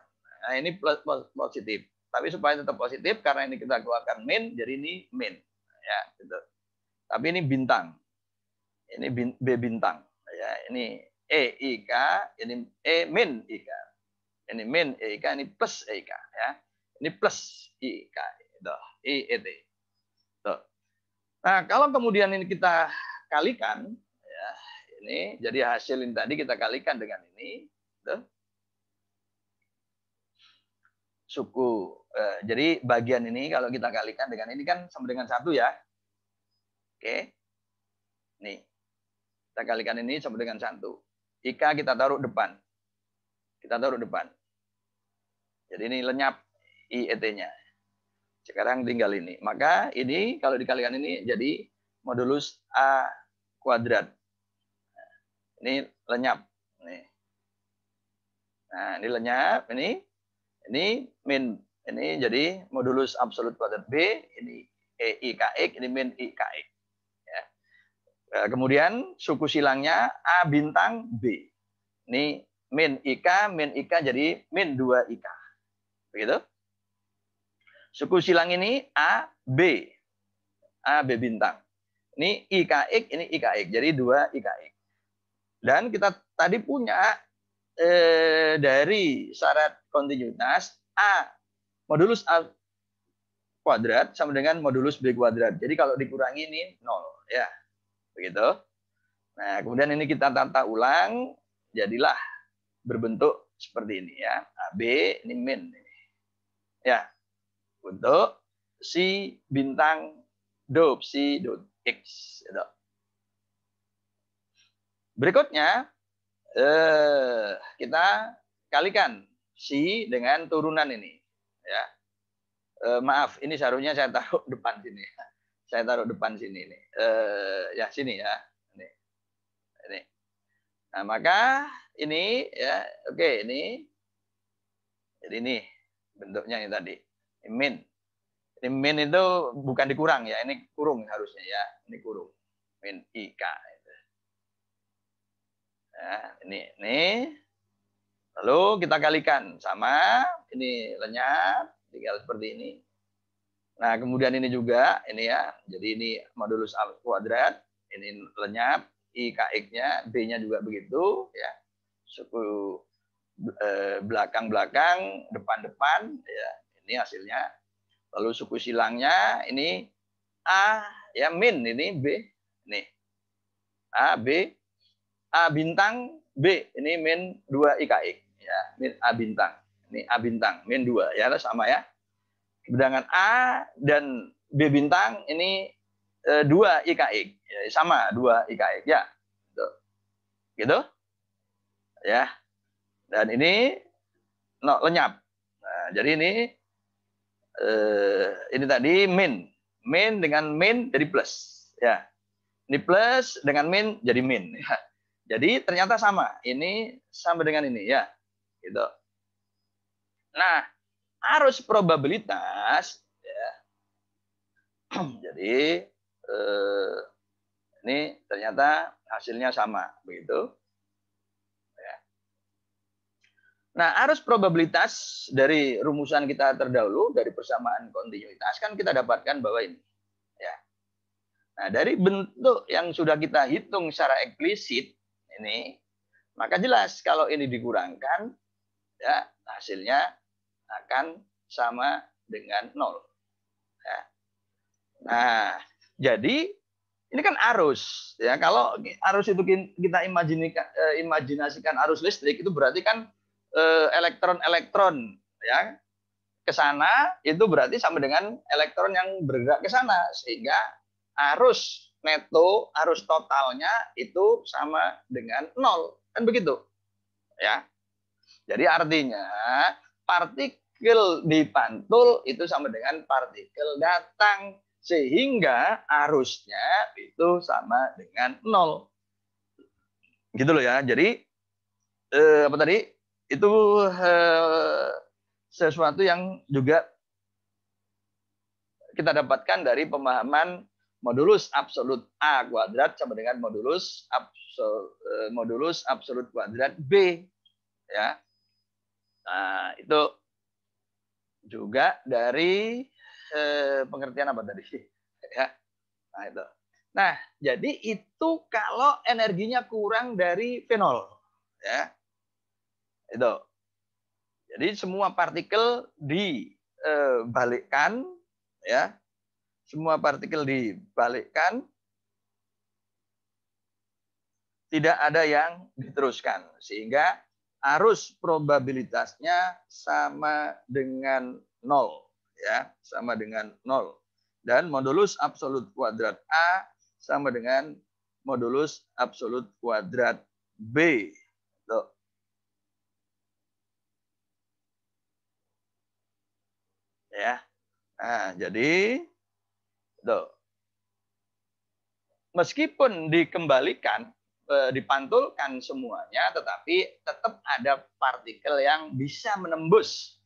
Nah, ini plus positif. Tapi supaya tetap positif, karena ini kita keluarkan min, jadi ini min. Ya, gitu. Tapi ini bintang. Ini B bintang. Ya, ini E IK, ini E min IK. Ini min E IK, ini plus E IK. Ya. Ini plus IK. Gitu. I ET. Tuh. Nah, kalau kemudian ini kita kalikan, ya, ini jadi hasil ini tadi kita kalikan dengan ini. Tuh. Suku. Jadi bagian ini kalau kita kalikan dengan ini kan sama dengan 1 ya. Oke. Nih. Kita kalikan ini sama dengan 1. IK kita taruh depan. Kita taruh depan. Jadi ini lenyap IET-nya. Sekarang tinggal ini. Maka ini kalau dikalikan ini jadi modulus A kuadrat. Ini lenyap. Nih. Nah, ini lenyap. Ini min, ini jadi modulus absolut kuadrat B, ini EIKX, ini min IKX. Ya. Kemudian suku silangnya A bintang B. Ini min IK jadi min 2IK. Begitu. Suku silang ini A B bintang. Ini IKX, ini IKX, jadi 2IKX. Dan kita tadi punya dari syarat kontinuitas A modulus A kuadrat sama dengan modulus B kuadrat. Jadi kalau dikurangi ini 0 ya. Begitu. Nah, kemudian ini kita tata ulang, jadilah berbentuk seperti ini ya. AB ini min ini. Ya. Untuk si bintang dot si dot X gitu. Berikutnya kita kalikan si dengan turunan ini ya. Maaf, ini seharusnya saya taruh depan sini. Saya taruh depan sini nih. Ya sini ya. Ini. Nah, maka ini ya, oke, ini. Jadi ini bentuknya ini tadi. Ini min. Ini min itu bukan dikurang ya, ini kurung harusnya ya. Ini kurung. Min IK. Nah, ini. Lalu kita kalikan sama ini lenyap, tinggal seperti ini. Nah, kemudian ini juga ini ya. Jadi ini modulus A kuadrat, ini lenyap, IKX-nya, B-nya juga begitu ya. Suku belakang-belakang, depan-depan ya. Ini hasilnya Lalu suku silangnya ini A, ya min, ini B. Ini A, B, A bintang, B. Ini min 2 IKX. Ya, min A bintang. Ini A bintang, min 2. Ya, sama ya. Sedangkan A dan B bintang ini 2 IKX. Ya, sama 2 IKX. Ya, gitu. Ya. Dan ini lenyap. Nah, jadi ini tadi min dengan min jadi plus. Ya, ini plus dengan min jadi min. Ya. Jadi ternyata sama. Ini sama dengan ini ya, gitu. Nah, arus probabilitas. Ya. Jadi ini ternyata hasilnya sama, begitu. Nah, arus probabilitas dari rumusan kita terdahulu, dari persamaan kontinuitas, kan kita dapatkan bahwa ini. Ya. Nah, dari bentuk yang sudah kita hitung secara eksplisit, ini, maka jelas kalau ini dikurangkan, ya hasilnya akan sama dengan 0. Ya. Nah, jadi ini kan arus. Ya, kalau arus itu kita imajinasikan arus listrik, itu berarti kan elektron-elektron ya ke sana, itu berarti sama dengan elektron yang bergerak ke sana, sehingga arus neto, arus totalnya itu sama dengan 0, kan begitu ya. Jadi artinya partikel di pantul itu sama dengan partikel datang, sehingga arusnya itu sama dengan 0, gitu loh ya. Jadi apa tadi itu sesuatu yang juga kita dapatkan dari pemahaman modulus absolut A kuadrat sama dengan modulus absolut kuadrat B, ya. Nah, itu juga dari pengertian apa tadi, ya. Nah, itu. Nah, jadi itu kalau energinya kurang dari V0, ya. Itu. Jadi semua partikel dibalikkan, ya. Semua partikel dibalikkan, tidak ada yang diteruskan, sehingga arus probabilitasnya sama dengan 0, ya, sama dengan 0. Dan modulus absolut kuadrat A sama dengan modulus absolut kuadrat B. Tuh. Ya. Nah, jadi tuh. Meskipun dikembalikan, dipantulkan semuanya, tetapi tetap ada partikel yang bisa menembus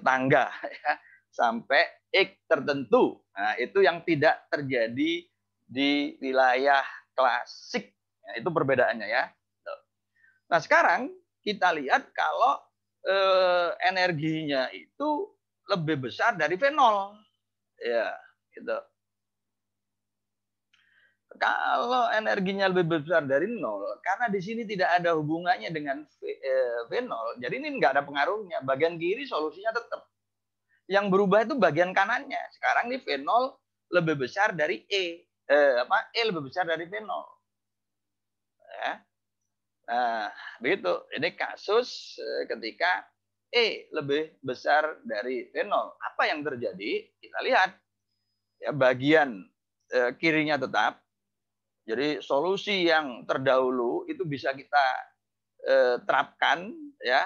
tangga ya, sampai X tertentu. Nah, itu yang tidak terjadi di wilayah klasik. Ya, itu perbedaannya ya. Nah, sekarang kita lihat kalau energinya itu lebih besar dari V0. Ya, gitu. Kalau energinya lebih besar dari 0, karena di sini tidak ada hubungannya dengan V0, jadi ini nggak ada pengaruhnya. Bagian kiri solusinya tetap. Yang berubah itu bagian kanannya. Sekarang ini V0 lebih besar dari E. E lebih besar dari V0. Ya. Nah, begitu. Ini kasus ketika E lebih besar dari V0. Apa yang terjadi? Kita lihat. Ya, bagian kirinya tetap. Jadi solusi yang terdahulu itu bisa kita terapkan, ya.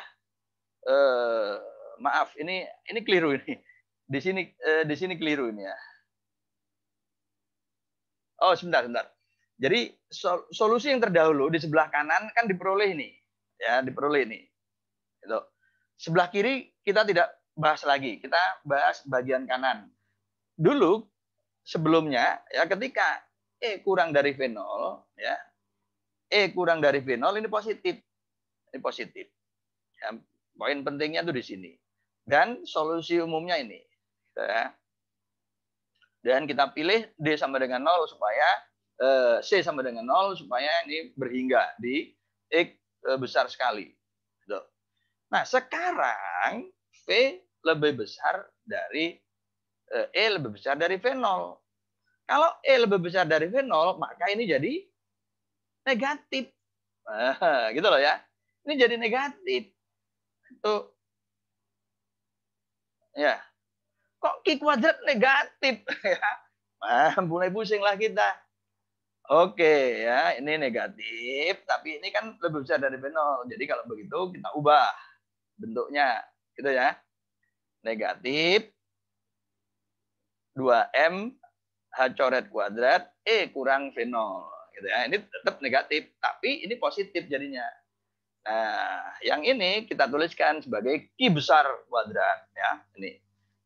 Maaf, ini keliru ini. Di sini keliru ini ya. Oh, sebentar. Jadi solusi yang terdahulu di sebelah kanan kan diperoleh ini, ya, diperoleh ini. Itu. Sebelah kiri kita tidak bahas lagi, kita bahas bagian kanan. Dulu sebelumnya ya, ketika E kurang dari V0, ya. E kurang dari V0 ini positif. Ini positif. Ya, poin pentingnya tuh di sini. Dan solusi umumnya ini. Ya. Dan kita pilih D sama dengan 0 supaya C sama dengan 0 supaya ini berhingga di X besar sekali. Nah, sekarang V lebih besar dari E lebih besar dari V0. Kalau E lebih besar dari V0, maka ini jadi negatif. Gitu loh ya. Ini jadi negatif. Itu ya. Kok Q kuadrat negatif? Mulai pusing lah kita. Oke ya, ini negatif, tapi ini kan lebih besar dari V0. Jadi kalau begitu kita ubah bentuknya, gitu ya. Negatif 2M H coret kuadrat E kurang V0. Gitu ya. Ini tetap negatif, tapi ini positif jadinya. Nah, yang ini kita tuliskan sebagai Q besar kuadrat. Ya, ini.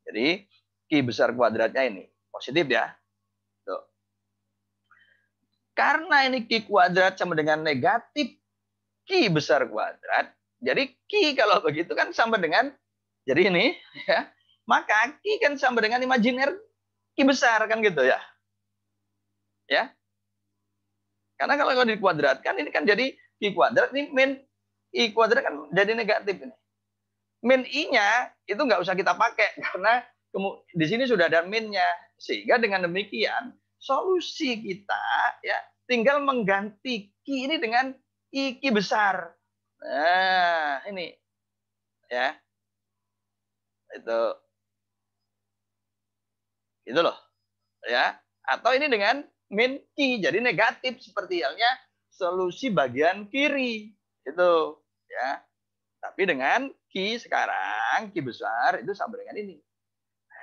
Jadi, Q besar kuadratnya ini. Positif ya. Tuh. Karena ini Q kuadrat sama dengan negatif Q besar kuadrat. Jadi, Q kalau begitu kan sama dengan, jadi ini, ya, maka Q kan sama dengan imajiner Q besar kan gitu ya. Ya. Karena kalau dikuadratkan ini kan jadi Q kuadrat ini min I kuadrat kan jadi negatif ini. Min I-nya itu nggak usah kita pakai karena di sini sudah ada min-nya. Sehingga dengan demikian solusi kita ya tinggal mengganti Q ini dengan I Q besar. Nah, ini ya. Itu loh. Ya, atau ini dengan min Q jadi negatif seperti halnya solusi bagian kiri itu ya, tapi dengan Q sekarang Q besar itu sama dengan ini.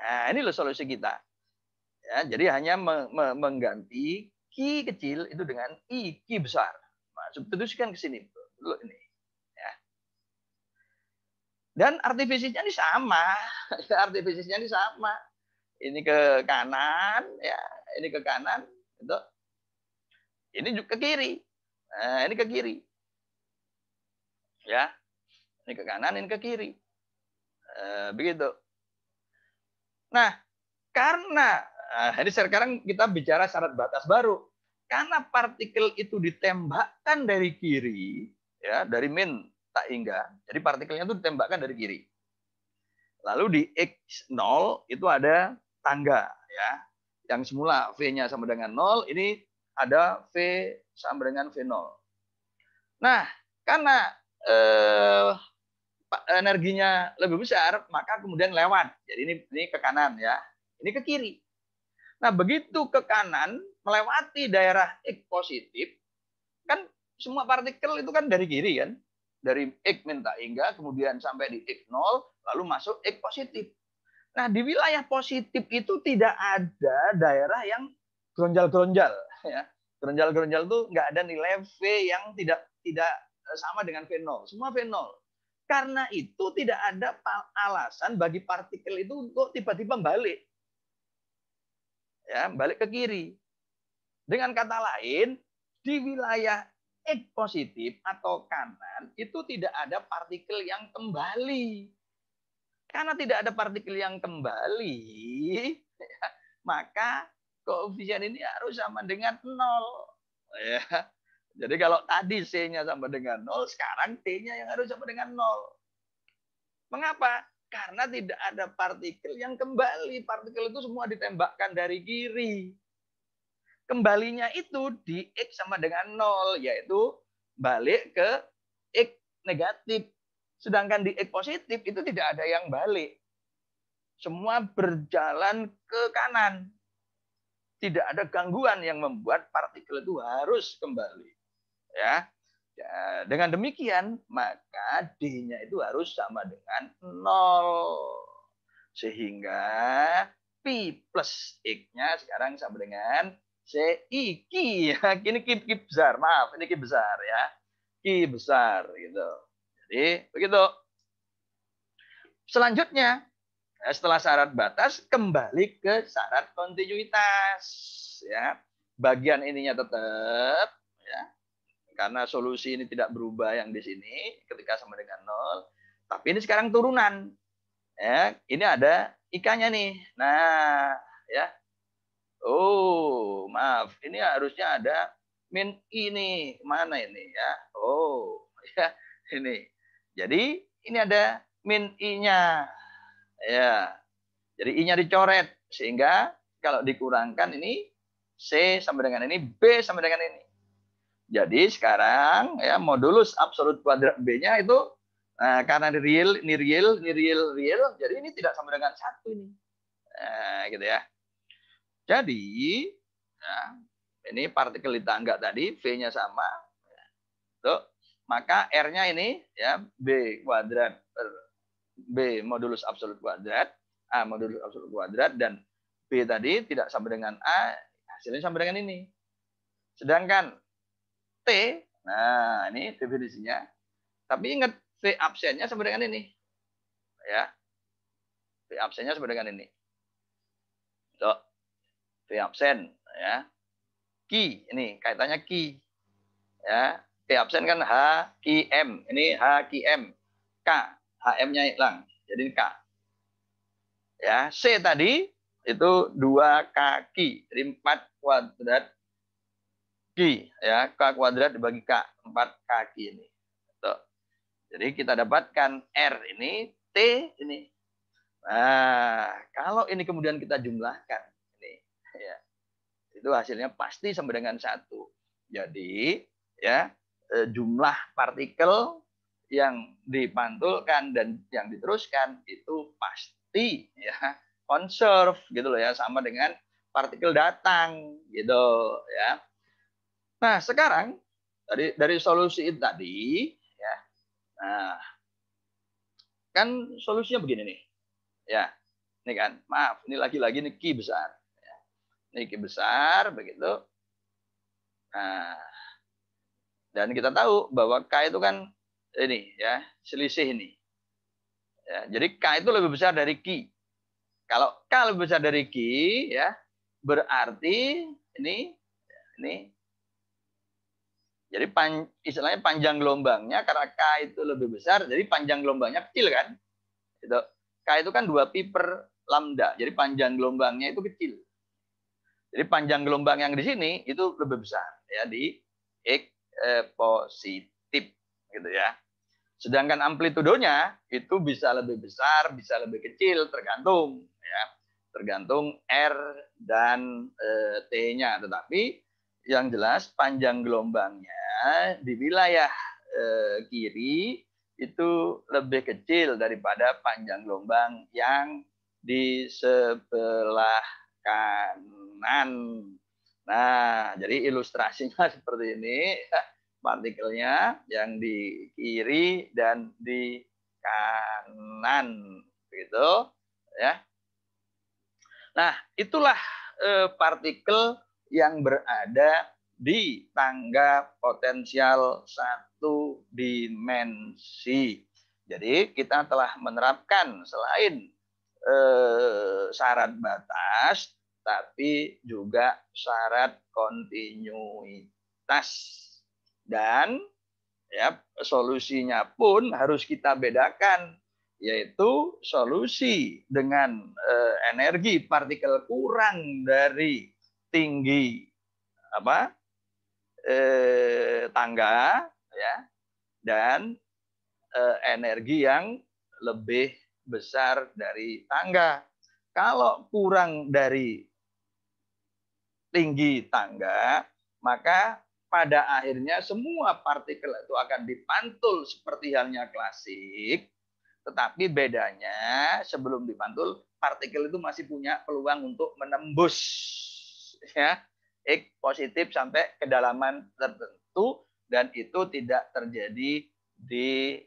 Nah, ini loh solusi kita ya, jadi hanya mengganti Q kecil itu dengan I Q besar. Nah, substitusikan ke sini dulu ini ya, dan artifisisnya ini sama. Artifisisnya ini sama, ini ke kanan ya, ini ke kanan itu, ini juga ke kiri. Nah, ini ke kiri ya, ini ke kanan, ini ke kiri. Begitu. Nah, karena ini sekarang kita bicara syarat batas baru. Karena partikel itu ditembakkan dari kiri, ya, dari min tak hingga. Jadi partikelnya itu ditembakkan dari kiri. Lalu di X0 itu ada tangga, ya. Yang semula V-nya sama dengan 0, ini ada V sama dengan V0. Nah, karena energinya lebih besar, maka kemudian lewat. Jadi ini ke kanan ya, ini ke kiri. Nah, begitu ke kanan melewati daerah X positif, kan semua partikel itu kan dari kiri kan, dari X min tak hingga kemudian sampai di X0 lalu masuk X positif. Nah, di wilayah positif itu tidak ada daerah yang geronjal-geronjal ya. Geronjal-geronjal itu nggak ada nilai V yang tidak sama dengan V0. Semua V0. Karena itu tidak ada alasan bagi partikel itu untuk tiba-tiba balik. Ya, balik ke kiri. Dengan kata lain, di wilayah X positif atau kanan itu tidak ada partikel yang kembali. Karena tidak ada partikel yang kembali, ya, maka koefisien ini harus sama dengan 0. Ya. Jadi kalau tadi C-nya sama dengan 0, sekarang T-nya yang harus sama dengan 0. Mengapa? Karena tidak ada partikel yang kembali. Partikel itu semua ditembakkan dari kiri. Kembalinya itu di X sama dengan 0, yaitu balik ke X negatif. Sedangkan di X positif itu tidak ada yang balik. Semua berjalan ke kanan. Tidak ada gangguan yang membuat partikel itu harus kembali. Ya. Ya, dengan demikian, maka D-nya itu harus sama dengan 0. Sehingga Pi plus X-nya sekarang sama dengan CI Q. Ini Q besar, maaf, ini Q besar ya. Q besar gitu. Jadi begitu. Selanjutnya, setelah syarat batas, kembali ke syarat kontinuitas. Ya. Bagian ininya tetap, ya. Karena solusi ini tidak berubah yang di sini ketika sama dengan 0. Tapi ini sekarang turunan. Ya, ini ada ikannya nih. Nah, ya. Oh, maaf. Ini harusnya ada min I nih. Mana ini ya? Oh, ya, ini. Jadi, ini ada min I-nya. Ya. Jadi I-nya dicoret sehingga kalau dikurangkan ini C sama dengan ini, B sama dengan ini. Jadi sekarang ya modulus absolut kuadrat B-nya itu karena ini real, jadi ini tidak sama dengan 1 ini. Gitu ya. Jadi ini partikel di tangga tadi, V-nya sama. Tuh, maka R-nya ini ya B kuadrat per B modulus absolut kuadrat, A modulus absolut kuadrat, dan B tadi tidak sama dengan A, hasilnya sama dengan ini. Sedangkan T, nah ini definisinya. Tapi ingat V absennya sama dengan ini. Ya. V absennya sama dengan ini. Tuh. V absen ya. Ki, ini kaitannya ki. Ya. V absen kan H ki M. Ini H ki M. K, HM-nya hilang. Jadi K. Ya, C tadi itu 2 kaki. Jadi 4 kuadrat Ki, ya, K kuadrat dibagi K, 4 kaki ini. Tuh. Jadi kita dapatkan R ini, T ini. Nah, kalau ini kemudian kita jumlahkan, ini, ya, itu hasilnya pasti sama dengan 1. Jadi, ya, jumlah partikel yang dipantulkan dan yang diteruskan itu pasti ya conserve gitu loh ya, sama dengan partikel datang gitu ya. Nah, sekarang dari solusi itu tadi ya. Nah, kan solusinya begini nih. Ya. Ini kan, maaf, ini lagi-lagi ini Ki besar ya. Ini Ki besar begitu. Nah, dan kita tahu bahwa K itu kan ini ya, selisih ini. Ya, jadi K itu lebih besar dari Ki. Kalau K lebih besar dari Ki ya, berarti ini jadi istilahnya panjang gelombangnya karena K itu lebih besar, jadi panjang gelombangnya kecil kan? Itu. K itu kan 2pi per lambda, jadi panjang gelombangnya itu kecil. Jadi panjang gelombang yang di sini itu lebih besar ya, di X positif gitu ya. Sedangkan amplitudonya itu bisa lebih besar, bisa lebih kecil, tergantung ya, tergantung R dan T-nya. Tetapi yang jelas panjang gelombangnya di wilayah kiri itu lebih kecil daripada panjang gelombang yang di sebelah kanan. Nah, jadi ilustrasinya seperti ini. Partikelnya yang di kiri dan di kanan, begitu ya. Nah, itulah partikel yang berada di tangga potensial 1 dimensi. Jadi kita telah menerapkan selain syarat batas, tapi juga syarat kontinuitas. Dan ya, solusinya pun harus kita bedakan, yaitu solusi dengan energi partikel kurang dari tinggi tangga ya, dan energi yang lebih besar dari tangga. Kalau kurang dari tinggi tangga, maka pada akhirnya semua partikel itu akan dipantul seperti halnya klasik, tetapi bedanya sebelum dipantul partikel itu masih punya peluang untuk menembus ya X positif sampai kedalaman tertentu, dan itu tidak terjadi di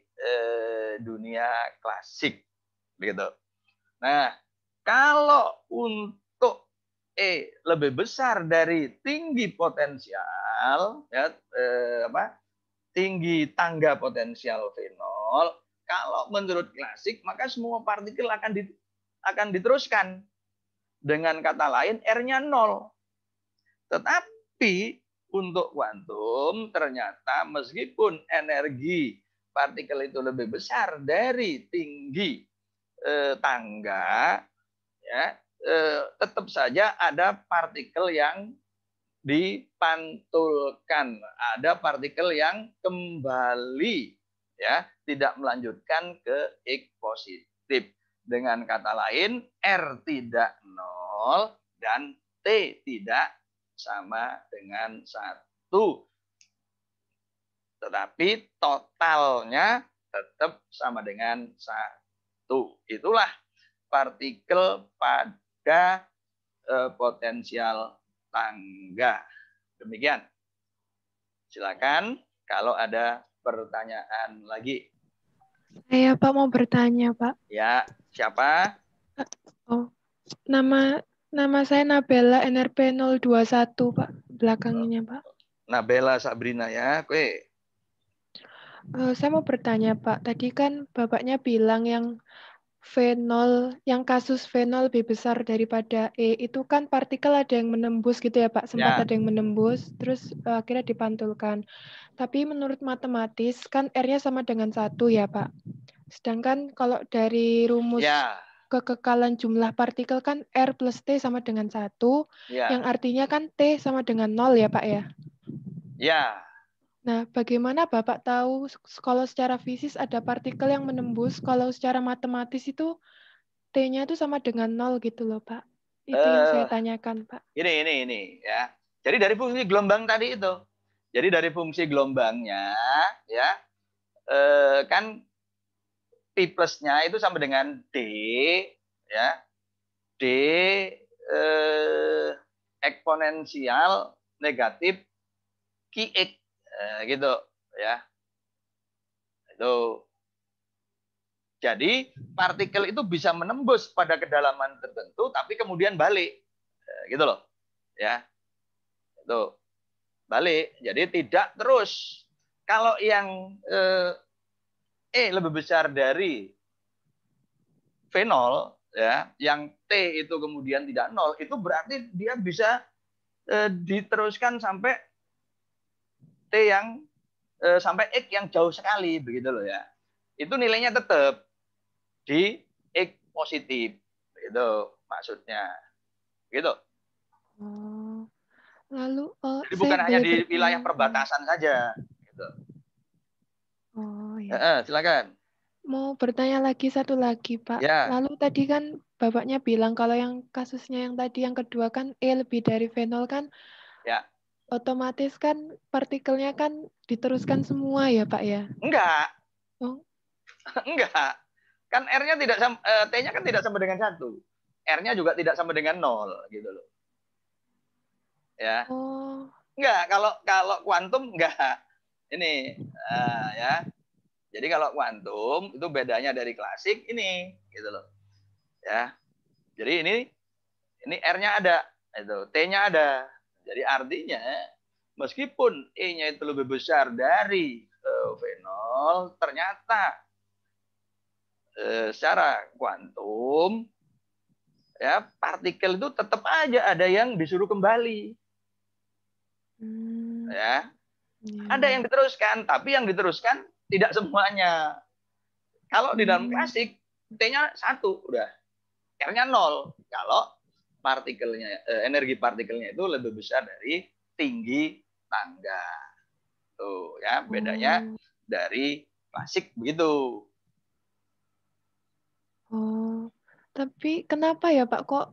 dunia klasik begitu. Nah, kalau untuk lebih besar dari tinggi potensial ya, tinggi tangga potensial V0, kalau menurut klasik maka semua partikel akan diteruskan. Dengan kata lain R-nya 0. Tetapi untuk kuantum ternyata meskipun energi partikel itu lebih besar dari tinggi tangga ya, tetap saja ada partikel yang dipantulkan, ada partikel yang kembali ya, tidak melanjutkan ke X positif. Dengan kata lain, R tidak 0 dan T tidak sama dengan 1. Tetapi totalnya tetap sama dengan 1. Itulah partikel pada potensial tangga. Demikian. Silakan kalau ada pertanyaan lagi. Saya Pak mau bertanya Pak. Ya, siapa? Oh, nama saya Nabella NRP 021 Pak, belakangnya Pak. Nabella Sabrina ya, oke. Saya mau bertanya Pak, tadi kan Bapaknya bilang yang V0, yang kasus V0 lebih besar daripada E, itu kan partikel ada yang menembus gitu ya Pak, sempat ada yang menembus, terus akhirnya dipantulkan. Tapi menurut matematis, kan R-nya sama dengan 1 ya Pak. Sedangkan kalau dari rumus kekekalan jumlah partikel kan R plus T sama dengan 1, yang artinya kan T sama dengan 0 ya Pak ya? Ya. Nah, bagaimana Bapak tahu kalau secara fisik ada partikel yang menembus, kalau secara matematis itu T-nya itu sama dengan 0 gitu loh, Pak. Itu yang saya tanyakan, Pak. Ini ya. Jadi dari fungsi gelombang tadi itu. Jadi dari fungsi gelombangnya ya kan P plusnya itu sama dengan D ya. D eksponensial negatif QX gitu ya. Itu. Jadi partikel itu bisa menembus pada kedalaman tertentu tapi kemudian balik. Gitu loh. Ya. Itu. Balik. Jadi tidak terus. Kalau yang E lebih besar dari V0 ya, yang T itu kemudian tidak 0, itu berarti dia bisa diteruskan sampai T yang sampai X yang jauh sekali begitu loh ya. Itu nilainya tetap di X positif. Itu maksudnya. Gitu. Oh. Lalu jadi bukan hanya di wilayah perbatasan saja gitu. Oh ya. Silakan. Mau bertanya lagi satu lagi, Pak. Ya. Lalu tadi kan Bapaknya bilang kalau yang kasusnya yang tadi yang kedua kan E lebih dari V0 kan ya. Otomatis kan partikelnya kan diteruskan semua ya, Pak ya? Enggak. Oh. Enggak. Kan R-nya tidak sama, T-nya kan tidak sama dengan 1. R-nya juga tidak sama dengan 0 gitu loh. Ya. Oh. Enggak, kalau kuantum enggak. Ini ya. Jadi kalau kuantum itu bedanya dari klasik ini gitu loh. Ya. Jadi ini R-nya ada, itu T-nya ada. Jadi artinya meskipun E-nya itu lebih besar dari V0, ternyata secara kuantum ya partikel itu tetap aja ada yang disuruh kembali. Ya. Ada yang diteruskan, tapi yang diteruskan tidak semuanya. Kalau di dalam klasik T-nya 1 udah. R-nya 0. Kalau partikelnya energi partikelnya itu lebih besar dari tinggi tangga. Tuh ya, bedanya dari klasik begitu. Oh. Tapi kenapa ya Pak kok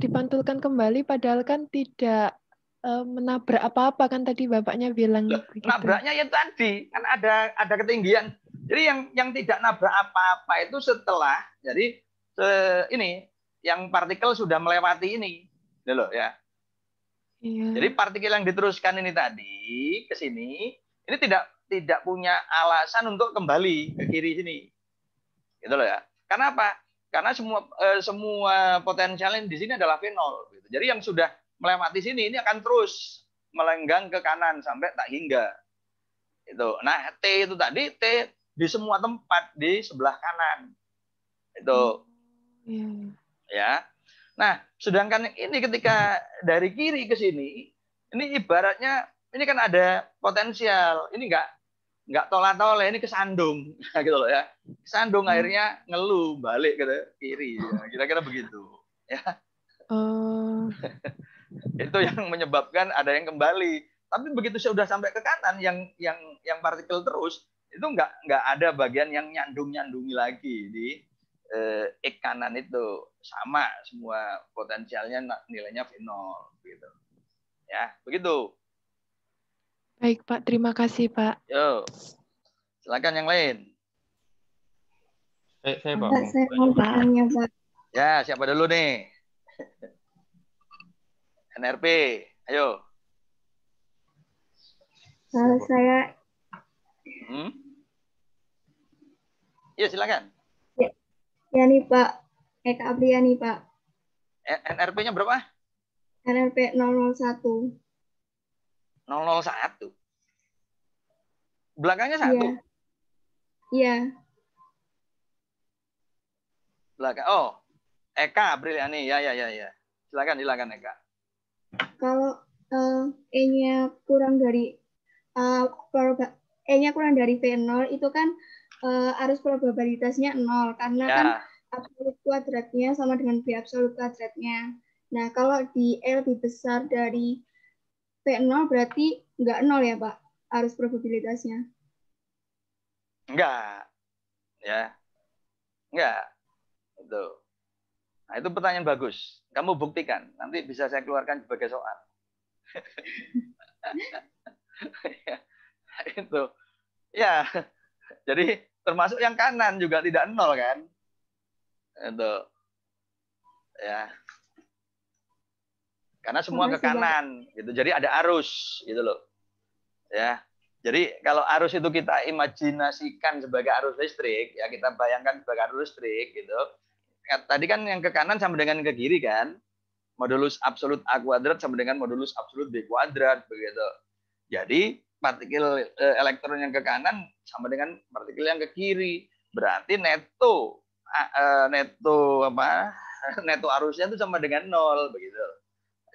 dipantulkan kembali padahal kan tidak menabrak apa-apa kan tadi Bapaknya bilang begitu. Nabraknya ya tadi kan ada ketinggian. Jadi yang tidak nabrak apa-apa itu setelah jadi ini yang partikel sudah melewati ini, loh ya. Iya. Jadi partikel yang diteruskan ini tadi ke sini ini tidak punya alasan untuk kembali ke kiri sini, gitu loh ya. Karena apa? Karena semua potensialnya di sini adalah V0. Gitu. Jadi yang sudah melewati sini ini akan terus melenggang ke kanan sampai tak hingga. Itu. Nah T itu tadi T di semua tempat di sebelah kanan. Itu. Ya. Nah, sedangkan ini ketika dari kiri ke sini, ini ibaratnya ini kan ada potensial. Ini enggak tola-tole, ini kesandung gitu loh ya. Kesandung akhirnya ngeluh balik ke kiri. Ya. Kira-kira begitu. Ya. Itu yang menyebabkan ada yang kembali. Tapi begitu sudah sampai ke kanan yang partikel terus, itu enggak ada bagian yang nyandung-nyandungi lagi di X kanan itu sama semua potensialnya nilainya V0 gitu. Ya, begitu. Baik, Pak. Terima kasih, Pak. Yo. Silakan yang lain. Saya Pak. Pak, saya mau bertanya, Pak. Ya, siapa dulu nih? NRP, ayo. Kalau saya, Iya, silakan. ya nih Pak, Eka Apriya nih Pak. NRP-nya berapa? NRP 001. 001. Belakangnya 1. Iya. Iya. Belakang. Oh, Eka Apriliani. Ya. Silakan Eka. Kalau E-nya kurang dari E-nya kurang dari V0 itu kan arus probabilitasnya 0 karena kan absolut kuadratnya sama dengan V absolut kuadratnya. Nah, kalau di E lebih besar dari V0 berarti nggak 0 ya, Pak, arus probabilitasnya? Enggak. Ya. Enggak. Itu. Nah, itu pertanyaan bagus. Kamu buktikan. Nanti bisa saya keluarkan sebagai soal. Itu. Ya. Jadi termasuk yang kanan juga tidak 0 kan? Itu. Ya. Karena semua ke kanan gitu. Jadi ada arus gitu loh. Ya. Jadi kalau arus itu kita imajinasikan sebagai arus listrik, ya kita bayangkan sebagai arus listrik gitu. Tadi kan yang ke kanan sama dengan ke kiri kan? Modulus absolut A kuadrat sama dengan modulus absolut B kuadrat begitu. Jadi partikel elektron yang ke kanan sama dengan partikel yang ke kiri. Berarti neto arusnya itu sama dengan 0 begitu.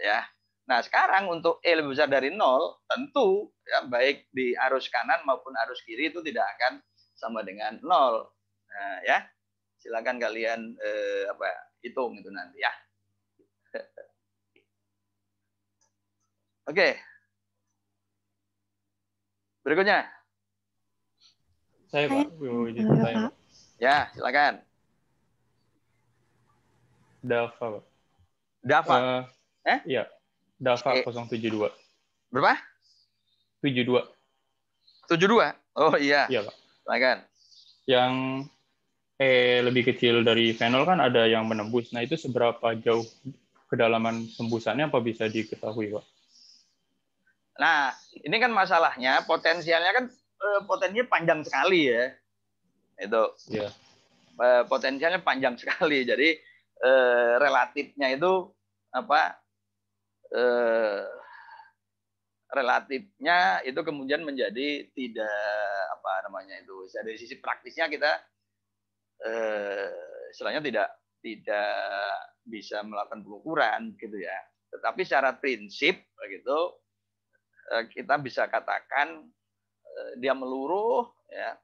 Ya. Nah, sekarang untuk E lebih besar dari 0, tentu ya baik di arus kanan maupun arus kiri itu tidak akan sama dengan 0. Nah, ya. Silakan kalian hitung itu nanti ya. Oke. Berikutnya. Saya Pak. Pak. Ya, silakan. Dava, Pak. Dava. Iya. Dava 072. Berapa? 72. 72? Oh iya. Iya, Pak. Silakan. Yang lebih kecil dari V0 kan ada yang menembus. Nah, itu seberapa jauh kedalaman tembusannya apa bisa diketahui, Pak? Nah, ini kan masalahnya potensialnya kan potensinya panjang sekali ya. Itu. Iya. Potensialnya panjang sekali. Jadi relatifnya itu relatifnya itu kemudian menjadi tidak dari sisi praktisnya kita istilahnya tidak bisa melakukan pengukuran gitu ya. Tetapi secara prinsip begitu kita bisa katakan dia meluruh ya.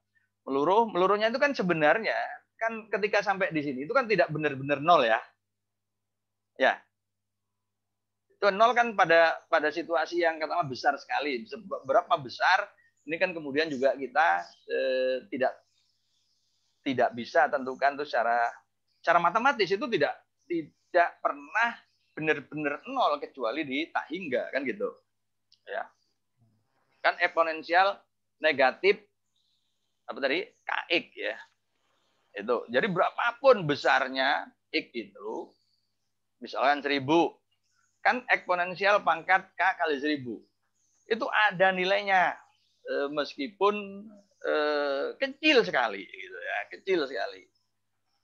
Meluruhnya itu kan sebenarnya kan ketika sampai di sini itu kan tidak benar-benar 0 ya. Ya. Itu 0 kan pada situasi yang katakanlah besar sekali. Berapa besar ini kan kemudian juga kita tidak bisa tentukan itu secara matematis itu tidak pernah benar-benar 0 kecuali di tak hingga kan gitu. Ya. Kan eksponensial negatif kx ya. Itu. Jadi berapapun besarnya x itu misalkan 1000 kan eksponensial pangkat k kali 1000. Itu ada nilainya meskipun kecil sekali gitu ya, kecil sekali.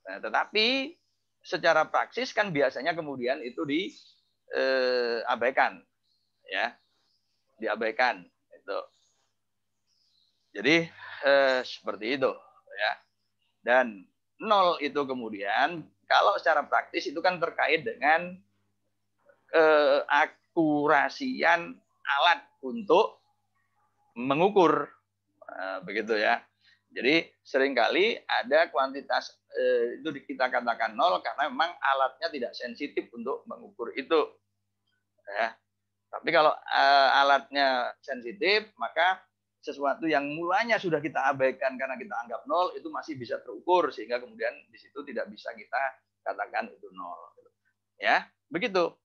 Nah, tetapi secara praksis kan biasanya kemudian itu diabaikan ya. Diabaikan itu. Jadi seperti itu ya. Dan 0 itu kemudian kalau secara praktis itu kan terkait dengan akurasian alat untuk mengukur begitu ya. Jadi seringkali ada kuantitas itu kita katakan 0 karena memang alatnya tidak sensitif untuk mengukur itu. Ya. Tapi kalau alatnya sensitif maka sesuatu yang mulanya sudah kita abaikan karena kita anggap nol, itu masih bisa terukur sehingga kemudian di situ tidak bisa kita katakan itu nol. Ya, begitu.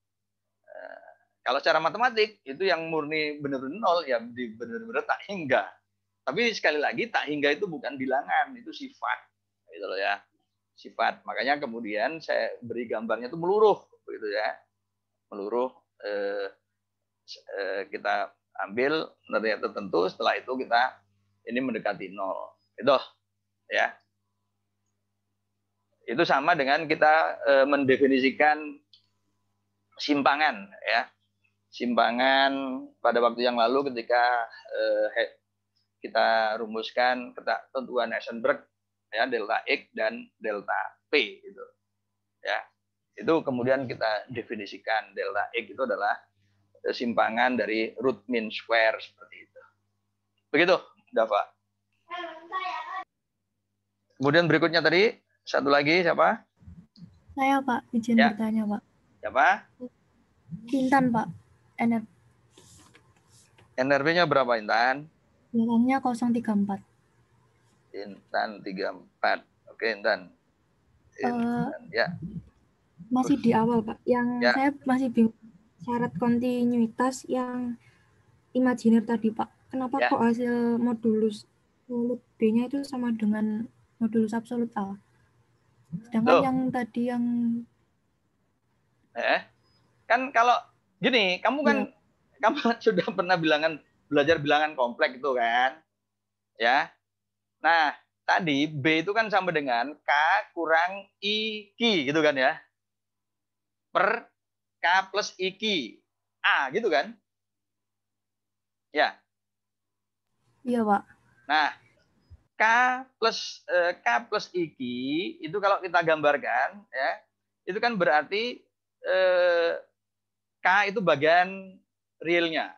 Kalau secara matematik itu yang murni benar-benar nol ya benar-benar tak hingga. Tapi sekali lagi tak hingga itu bukan bilangan, itu sifat. Gitu loh ya. Sifat. Makanya kemudian saya beri gambarnya itu meluruh begitu ya. Meluruh kita ambil nilai tertentu, setelah itu kita ini mendekati nol. Itu ya. Itu sama dengan kita mendefinisikan simpangan ya. Simpangan pada waktu yang lalu ketika kita rumuskan ketentuan Heisenberg ya, delta X dan delta P gitu. Ya. Itu kemudian kita definisikan delta X itu adalah simpangan dari root mean square seperti itu. Begitu, Dava. Kemudian berikutnya tadi satu lagi siapa? Saya Pak, izin bertanya Pak. Siapa? Intan Pak. NRP-nya berapa Intan? Belakangnya 034. Intan 34. Oke Intan. Ya. Masih di awal Pak. Yang saya masih bingung syarat kontinuitas yang imajiner tadi Pak. Kenapa kok hasil modulus absolut B-nya itu sama dengan modulus absolut A? Sedangkan yang tadi yang kan kalau gini, kamu kan sudah pernah belajar bilangan kompleks itu kan? Ya. Nah, tadi B itu kan sama dengan K kurang I Q gitu kan ya? Per K plus I Q A gitu kan? Ya. Iya, Pak. Nah, K plus I Q itu kalau kita gambarkan ya, itu kan berarti K itu bagian realnya.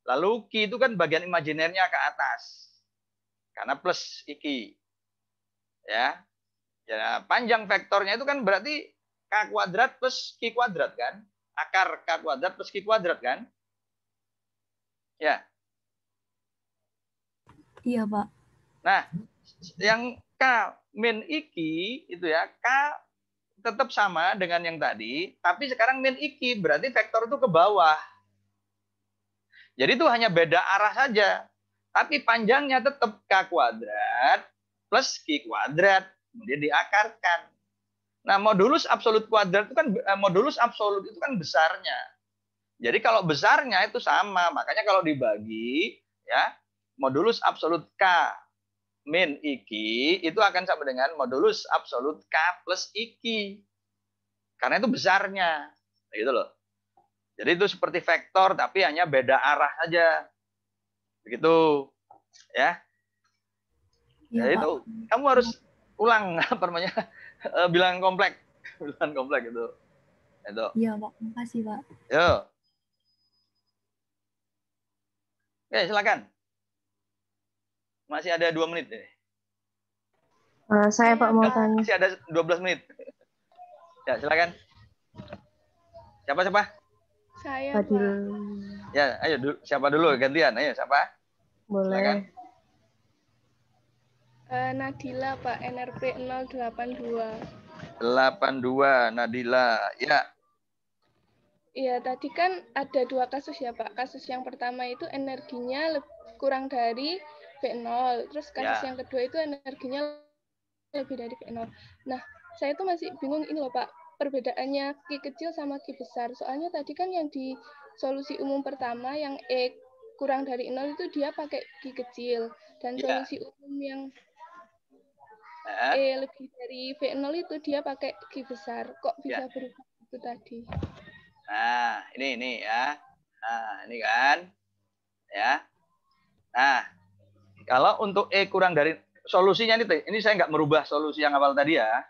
Lalu Q itu kan bagian imajinernya ke atas. Karena plus I Q. Ya. Ya, panjang vektornya itu kan berarti K kuadrat plus Q kuadrat kan? Akar K kuadrat plus Q kuadrat kan? Ya. Iya, Pak. Nah, yang K min I Q itu ya, K tetap sama dengan yang tadi, tapi sekarang min I Q berarti vektor itu ke bawah. Jadi itu hanya beda arah saja. Tapi panjangnya tetap K kuadrat plus Q kuadrat. Kemudian diakarkan. Nah, modulus absolut kuadrat itu kan modulus absolut itu kan besarnya. Jadi kalau besarnya itu sama, makanya kalau dibagi ya, modulus absolut K min I Q itu akan sama dengan modulus absolut K plus I Q. Karena itu besarnya. Gitu loh. Jadi itu seperti vektor tapi hanya beda arah saja. Begitu. Ya. Ya itu kamu harus ulang apa namanya? Bilangan kompleks. Bilangan kompleks itu. Itu. Iya, Pak. Makasih, Pak. Yo. Oke, silakan. Masih ada 2 menit nih. Saya Pak mau tanya. Masih ada 12 menit. Ya, silakan. Siapa? Saya, Fadil. Pak. Ya, ayo siapa dulu gantian? Ayo, siapa? Boleh. Silakan. Nadila, Pak, NRP 082. 82, Nadila. Ya. Iya, tadi kan ada 2 kasus ya, Pak. Kasus yang pertama itu energinya kurang dari V0. Terus kasus yang kedua itu energinya lebih dari V0. Nah, saya tuh masih bingung ini loh, Pak. Perbedaannya Q kecil sama Q besar. Soalnya tadi kan yang di solusi umum pertama, yang E kurang dari 0 itu dia pakai Q kecil. Dan solusi umum yang E lebih dari V0 itu dia pakai Q besar. Kok bisa berubah itu tadi? Nah, ini ya. Nah, ini kan. Ya. Nah, kalau untuk E kurang dari solusinya ini saya nggak merubah solusi yang awal tadi ya.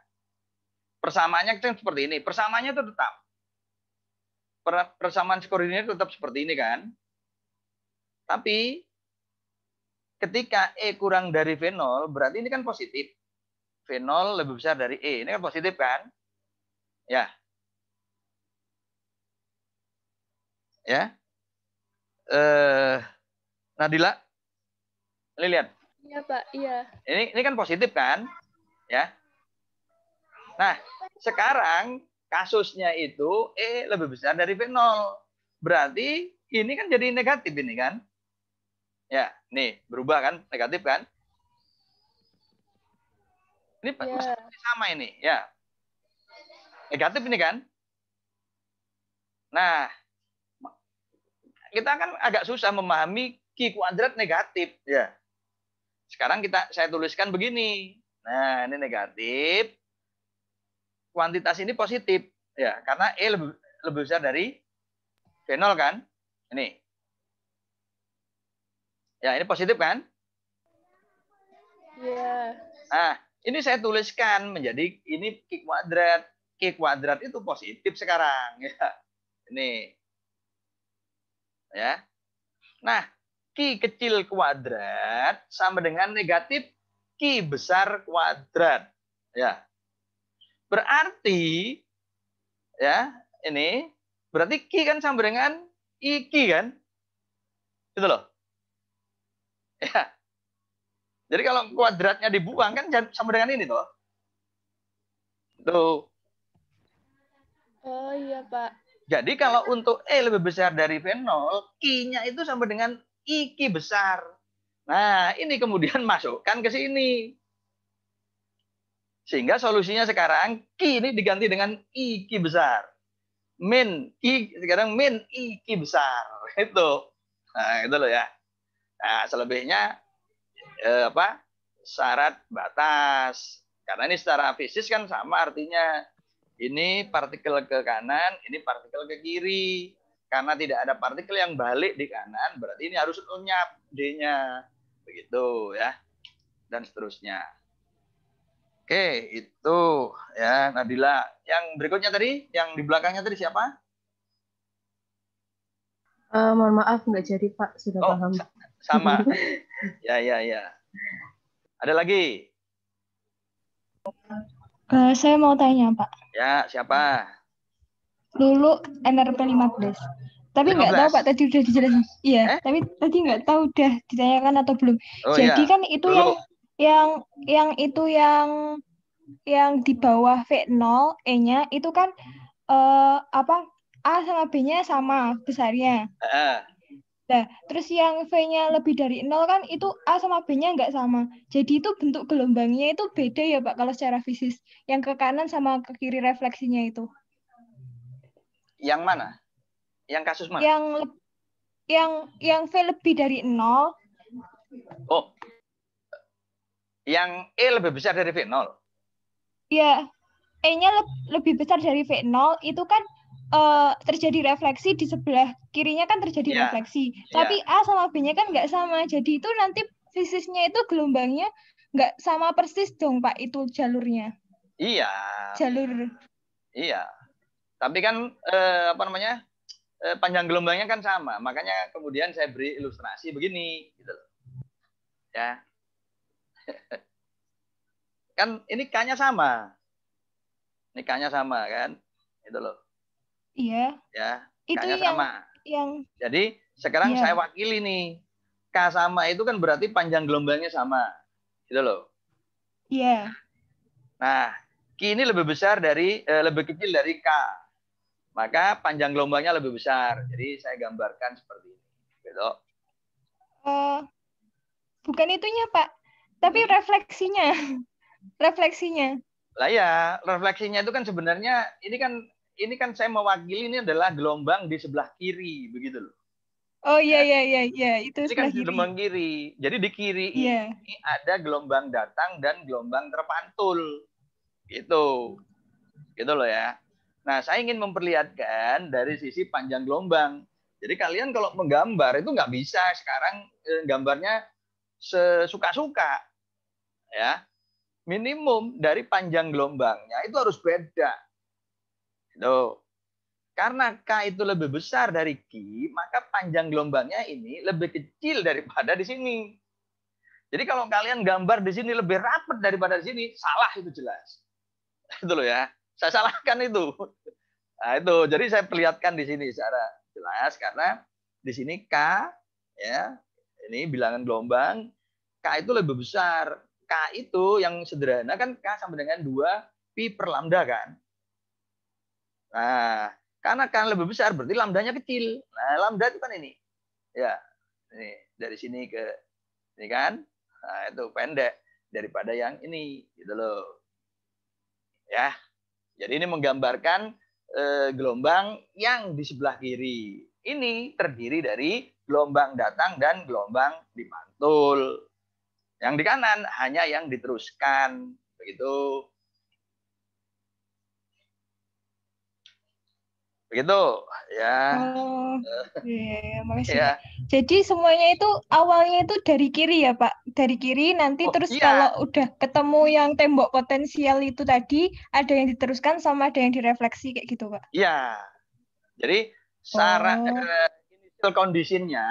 Persamaannya kan seperti ini. Persamaannya itu tetap. Persamaan koordinatnya tetap seperti ini kan. Tapi ketika E kurang dari V0, berarti ini kan positif. V0 lebih besar dari E. Ini kan positif kan? Ya. Ya. Nadila. Lihat. Iya, Pak. Iya. Ini kan positif kan? Ya. Nah, sekarang kasusnya itu E lebih besar dari V0. Berarti ini kan jadi negatif ini kan? Ya, nih berubah kan? Negatif kan? Ini sama ini, ya. Negatif ini kan? Nah, kita kan agak susah memahami Q kuadrat negatif, ya. Sekarang saya tuliskan begini. Nah, ini negatif. Kuantitas ini positif, ya, karena E lebih besar dari V0 kan? Ini. Ya, ini positif kan? Iya. Nah, ini saya tuliskan menjadi ini Q kuadrat. Q kuadrat itu positif sekarang, ya. Ini. Ya. Nah, Q kecil kuadrat sama dengan negatif Q besar kuadrat. Ya. Berarti ya, ini berarti Q kan sama dengan IQ kan? Gitu loh. Ya. Jadi kalau kuadratnya dibuang kan sama dengan ini toh. Tuh. Oh iya, Pak. Jadi kalau untuk E lebih besar dari V0, Q-nya itu sama dengan IQ besar. Nah, ini kemudian masukkan ke sini. Sehingga solusinya sekarang Q ini diganti dengan IQ besar. Min Q sekarang min IQ besar. Itu. Nah, itu loh ya. Nah, selebihnya syarat batas. Karena ini secara fisik kan sama artinya. Ini partikel ke kanan, ini partikel ke kiri. Karena tidak ada partikel yang balik di kanan, berarti ini harus lenyap D-nya. Begitu ya. Dan seterusnya. Oke, itu ya Nabila. Yang berikutnya tadi, yang di belakangnya tadi siapa? Mohon maaf, nggak jadi Pak, sudah paham. Sama. Ya. Ada lagi? Saya mau tanya, Pak. Ya, siapa? Lulu NRP 15. Tapi nggak tahu Pak, tadi udah dijelasin. Iya, tapi tadi nggak tahu udah ditanyakan atau belum. Oh, jadi iya. Kan itu Lulu. yang di bawah V0 E-nya itu kan A sama B-nya sama besarnya. Nah, terus yang V-nya lebih dari 0 kan itu A sama B-nya nggak sama. Jadi itu bentuk gelombangnya itu beda ya Pak kalau secara fisik. Yang ke kanan sama ke kiri refleksinya itu. Yang mana? Yang kasus mana? Yang V lebih dari 0. Oh. Yang E lebih besar dari V0. Ya, E-nya lebih besar dari V0 itu kan terjadi refleksi di sebelah kirinya kan terjadi refleksi. Tapi A sama B-nya kan nggak sama. Jadi itu nanti fisiknya itu gelombangnya nggak sama persis dong Pak itu jalurnya. Iya. Jalur. Iya. Tapi kan panjang gelombangnya kan sama. Makanya kemudian saya beri ilustrasi begini, gitu loh. Ya. Kan ini K-nya sama. Ini K-nya sama kan? Itu loh. Iya. Ya, itu K-nya sama. Jadi sekarang saya wakili nih. K sama itu kan berarti panjang gelombangnya sama. Gitu loh. Iya. Nah, Q ini lebih kecil dari K. Maka panjang gelombangnya lebih besar. Jadi saya gambarkan seperti ini. Gitu. Bukan itunya, Pak. Tapi refleksinya. Refleksinya. Lah ya, refleksinya itu kan sebenarnya ini kan saya mewakili ini adalah gelombang di sebelah kiri, begitu loh. Oh iya itu ini kan gelombang kiri. Jadi di kiri ini ada gelombang datang dan gelombang terpantul. Gitu loh ya. Nah, saya ingin memperlihatkan dari sisi panjang gelombang. Jadi kalian kalau menggambar itu nggak bisa sekarang gambarnya sesuka-suka. Ya. Minimum dari panjang gelombangnya itu harus beda. Gitu. Karena K itu lebih besar dari Q, maka panjang gelombangnya ini lebih kecil daripada di sini. Jadi kalau kalian gambar di sini lebih rapat daripada di sini, salah itu jelas. Itu loh ya. Saya salahkan itu. Nah, itu. Jadi saya perlihatkan di sini secara jelas karena di sini K ya, ini bilangan gelombang, K itu lebih besar. K itu yang sederhana kan K sama dengan 2 pi per lambda kan. Nah, karena K lebih besar berarti lambdanya kecil. Nah, lambda itu kan ini. Ya, ini dari sini ke ini kan. Nah, itu pendek daripada yang ini gitu loh. Ya. Jadi ini menggambarkan gelombang yang di sebelah kiri. Ini terdiri dari gelombang datang dan gelombang dipantul. Yang di kanan hanya yang diteruskan. Begitu. Begitu, ya. Oh, yeah, makasih. Ya. Jadi semuanya itu awalnya itu dari kiri ya, Pak? Dari kiri nanti terus kalau udah ketemu yang tembok potensial itu tadi, ada yang diteruskan sama ada yang direfleksi kayak gitu, Pak? Iya. Jadi syarat initial condition-nya,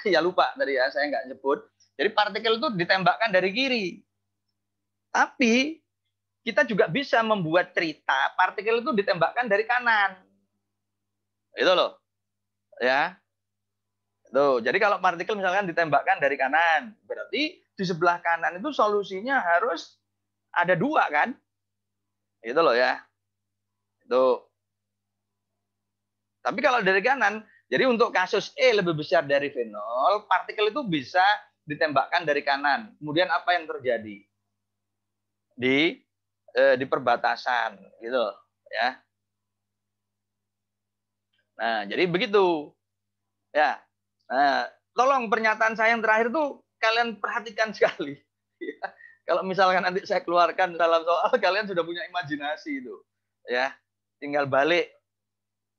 ya lupa tadi ya, saya nggak nyebut. Jadi partikel itu ditembakkan dari kiri. Tapi kita juga bisa membuat cerita partikel itu ditembakkan dari kanan. Itu loh. Ya. Tuh, jadi kalau partikel misalkan ditembakkan dari kanan, berarti di sebelah kanan itu solusinya harus ada 2 kan? Itu loh ya. Itu. Tapi kalau dari kanan, jadi untuk kasus E lebih besar dari V0, partikel itu bisa ditembakkan dari kanan. Kemudian apa yang terjadi? Di perbatasan gitu ya. Nah, jadi begitu. Ya. Nah, tolong pernyataan saya yang terakhir tuh kalian perhatikan sekali. Kalau misalkan nanti saya keluarkan dalam soal, kalian sudah punya imajinasi itu. Ya. Tinggal balik.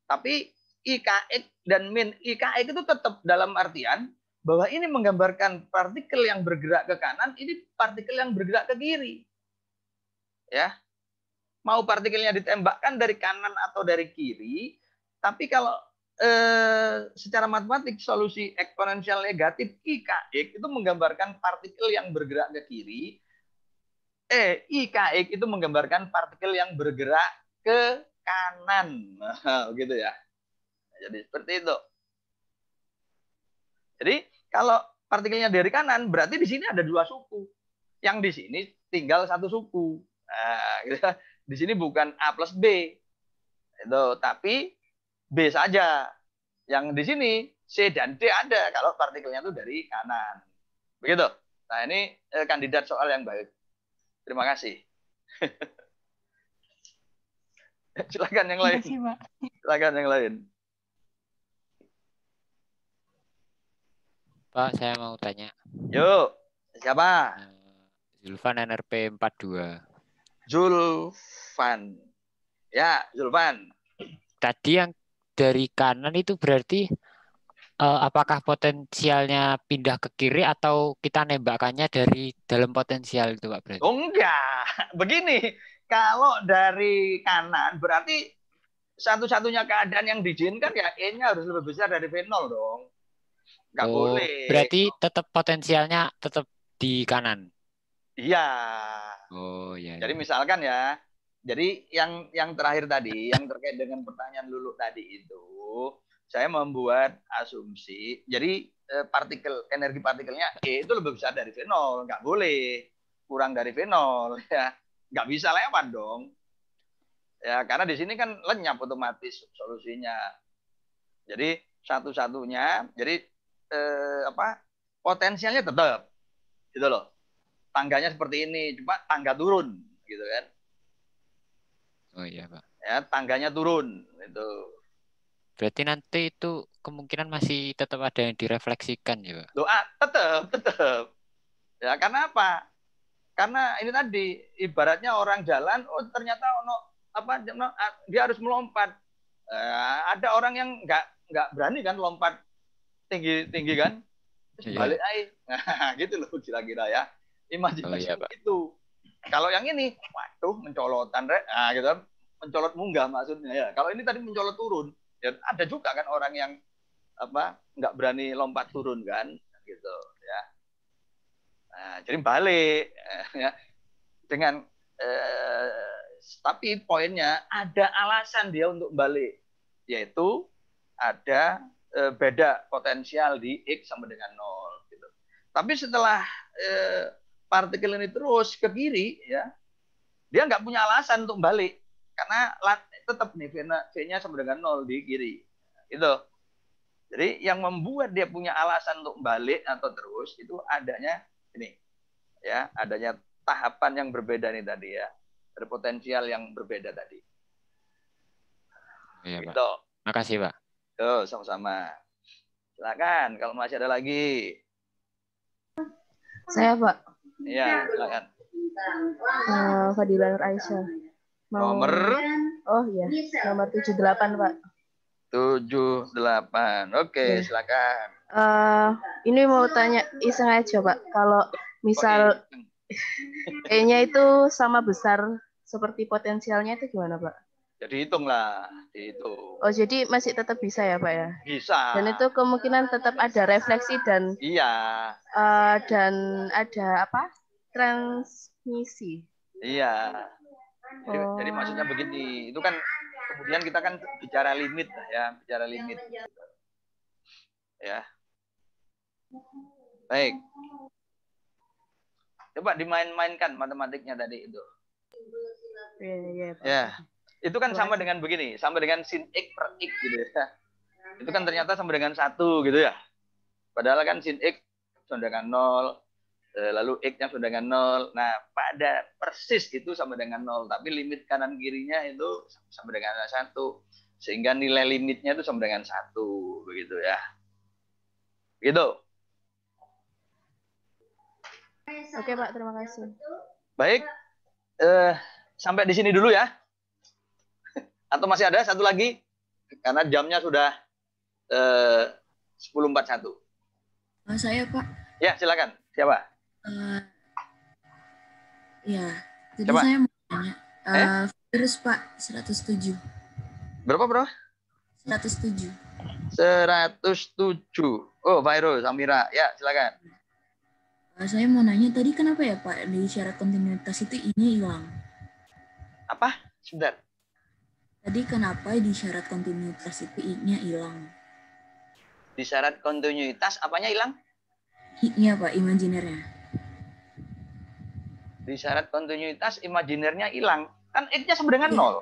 Tapi IKX dan min IKX itu tetap dalam artian bahwa ini menggambarkan partikel yang bergerak ke kanan, ini partikel yang bergerak ke kiri. Ya. Mau partikelnya ditembakkan dari kanan atau dari kiri, tapi kalau secara matematik solusi eksponensial negatif IKX itu menggambarkan partikel yang bergerak ke kiri. IKX itu menggambarkan partikel yang bergerak ke kanan. Begitu ya. Jadi seperti itu. Jadi kalau partikelnya dari kanan berarti di sini ada 2 suku. Yang di sini tinggal 1 suku. Nah, gitu. Di sini bukan A plus B. Itu, tapi B saja. Yang di sini C dan D ada kalau partikelnya itu dari kanan. Begitu. Nah, ini kandidat soal yang baik. Terima kasih. Silakan yang lain. Silakan yang lain. Pak, saya mau tanya. Yuk, siapa? Zulfan NRP 42. Zulfan. Ya, Zulfan. Tadi yang dari kanan itu berarti apakah potensialnya pindah ke kiri atau kita nembakannya dari dalam potensial itu, Pak? Berarti? Oh, enggak. Begini, kalau dari kanan berarti satu-satunya keadaan yang diizinkan ya E-nya harus lebih besar dari V0 dong. Enggak boleh. Berarti tetap potensialnya tetap di kanan. Iya. Oh, iya. Jadi misalkan ya, jadi yang terakhir tadi, yang terkait dengan pertanyaan Lulu tadi itu, saya membuat asumsi, jadi energi partikelnya E itu lebih besar dari V0, nggak boleh kurang dari V0, ya, nggak bisa lewat dong, ya karena di sini kan lenyap otomatis solusinya. Jadi satu-satunya, jadi potensialnya tetap, gitu loh, tangganya seperti ini, cuma tangga turun, gitu kan. Oh iya, Pak. Ya, tangganya turun itu. Berarti nanti itu kemungkinan masih tetap ada yang direfleksikan ya, Pak? Doa tetap. Ya, karena apa? Karena ini tadi ibaratnya orang jalan, oh ternyata dia harus melompat. Ada orang yang nggak berani kan lompat tinggi kan? Terus balik aja. Nah, gitu loh kira-kira ya. Imajinasi itu. Kalau yang ini, waduh, mencolotan, nah, gitu, mencolot munggah maksudnya ya. Kalau ini tadi mencolot turun, ya ada juga kan orang yang nggak berani lompat turun kan, gitu ya. Nah, jadi balik ya dengan tapi poinnya ada alasan dia untuk balik, yaitu ada beda potensial di X sama dengan 0. Gitu. Tapi setelah partikel ini terus ke kiri, ya, dia nggak punya alasan untuk balik karena tetap nih V-nya sama dengan 0 di kiri. Itu. Jadi yang membuat dia punya alasan untuk balik atau terus itu adanya ini. Ya, adanya tahapan yang berbeda nih tadi ya. Ada potensial yang berbeda tadi. Iya, gitu. Pak. Makasih, Pak. Tuh, sama-sama. Silakan kalau masih ada lagi. Saya, Pak. Iya, silakan. Fadila Nur Aisyah. Nomor? Oh iya, nomor 78, Pak. 78. Oke, silakan. Ini mau tanya iseng aja, Pak. Kalau misal E-nya itu sama besar seperti potensialnya itu gimana, Pak? Jadi hitunglah, dihitung. Oh, jadi masih tetap bisa ya, Pak ya? Bisa. Dan itu kemungkinan tetap ada refleksi dan iya. Dan ada apa? Transmisi. Iya. Jadi maksudnya begini, itu kan kemudian kita kan bicara limit ya, bicara limit. Ya. Baik. Coba dimain-mainkan matematiknya tadi itu. Iya. Ya. Itu kan sama dengan begini, sama dengan sin X per X gitu ya. Itu kan ternyata sama dengan 1 gitu ya. Padahal kan sin X sama dengan 0, lalu X-nya sama dengan 0. Nah, pada persis itu sama dengan 0, tapi limit kanan kirinya itu sama dengan 1. Sehingga nilai limitnya itu sama dengan 1, begitu ya. Gitu. Oke, Pak, terima kasih. Baik. Sampai di sini dulu ya. Atau masih ada satu lagi? Karena jamnya sudah 10.41. Saya, Pak. Ya, silakan. Siapa? Ya, jadi coba. saya mau tanya. Virus, Pak, 107. Berapa? 107. 107. Oh, virus, Amira. Ya, silakan. Saya mau nanya tadi kenapa ya, Pak, di syarat kontinuitas itu I-nya hilang? Apa? Sebentar. Tadi kenapa di syarat kontinuitas itu I-nya hilang? Di syarat kontinuitas apanya hilang? I-nya, Pak, imajinernya. Di syarat kontinuitas imajinernya hilang. Kan X-nya sama dengan 0.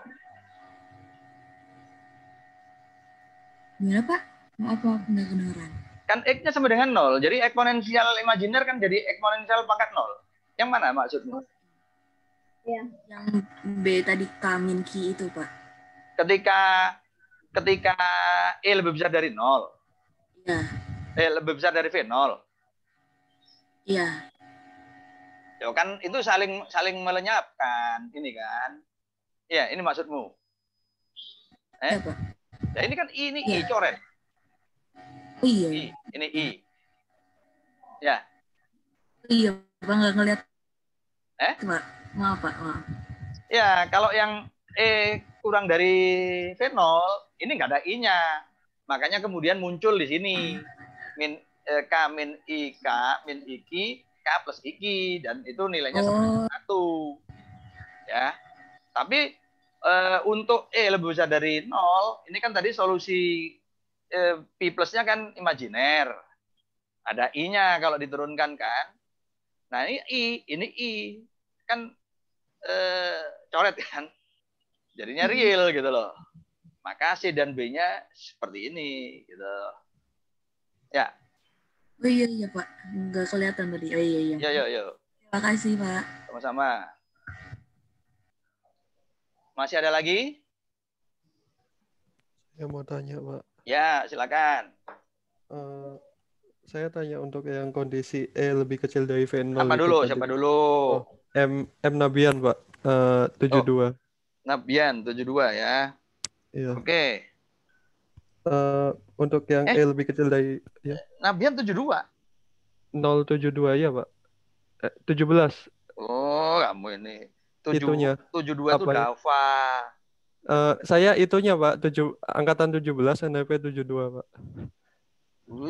Gimana, Pak? Maaf, nggak kedengeran. Kan X-nya sama dengan 0. Jadi eksponensial imajiner kan jadi eksponensial pangkat 0. Yang mana maksudmu? Ya. Yang B tadi K-min Q itu, Pak. Ketika E lebih besar dari 0. Iya. E lebih besar dari V 0. Iya. Ya kan itu saling melenyapkan ini kan. Ya, ini maksudmu. Ya, Pak. Ya ini kan ini ya. I coret. Oh, iya. I, ini I. Ya. Iya, Pak, nggak ngeliat. Pak. Maaf, Pak. Maaf. Ya, kalau yang E kurang dari V0, ini nggak ada I-nya. Makanya kemudian muncul di sini. K min I K min IQ, K plus IQ. Dan itu nilainya sama 1. Ya. Tapi untuk E lebih besar dari 0, ini kan tadi solusi P plusnya kan imajiner. Ada I-nya kalau diturunkan kan. Nah ini I. Kan coret kan. Jadinya real gitu loh. Maka C dan B-nya seperti ini gitu. Ya. Oh iya Pak. Nggak kelihatan tadi. Oh iya. Yo. Terima kasih Pak. Sama-sama. Masih ada lagi? Saya mau tanya, Pak. Ya, silakan. Saya tanya untuk yang kondisi E lebih kecil dari V0. Siapa dulu? Oh, M Nabian, Pak. 72. Nabian 72 ya. Iya. Oke. Untuk yang E lebih kecil dari ya. Nabian 72. 072 ya, Pak. 17. Oh, kamu ini. Itunya. 72 itu Dava. Saya itunya, Pak. Angkatan 17, NIP 72, Pak.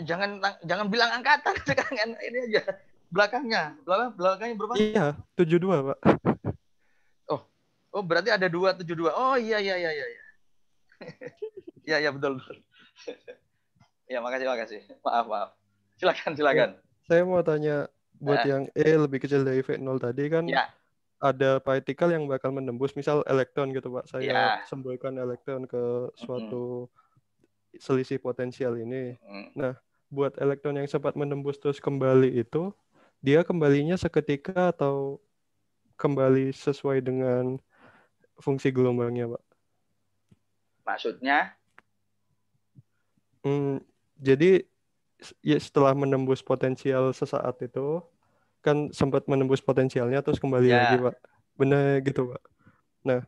Jangan bilang angkatan sekarang, ini aja. Belakangnya berapa? Iya, 72, Pak. Oh, berarti ada 272. Oh, iya. Iya, betul. Ya, makasih. Maaf. Silakan. Ya, saya mau tanya buat yang E lebih kecil dari V0 tadi kan ada partikel yang bakal menembus, misal elektron gitu Pak. Saya sembolkan elektron ke suatu selisih potensial ini. Nah, buat elektron yang sempat menembus terus kembali itu, dia kembalinya seketika atau kembali sesuai dengan fungsi gelombangnya, Pak? Maksudnya? Jadi ya setelah menembus potensial sesaat itu, kan sempat menembus potensialnya terus kembali lagi, Pak. Benar gitu, Pak. Nah,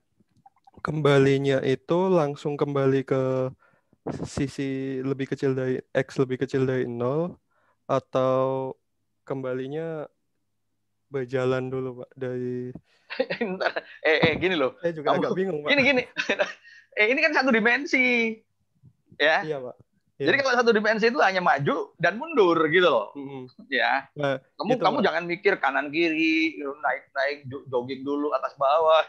kembalinya itu langsung kembali ke sisi lebih kecil dari X lebih kecil dari 0, atau kembalinya berjalan dulu Pak dari gini loh. Saya juga agak bingung Pak. Gini. Ini kan satu dimensi. Ya. Iya Pak. Jadi kalau satu dimensi itu hanya maju dan mundur gitu loh. Ya. Nah, kamu jangan mikir kanan kiri, naik jogging dulu atas bawah.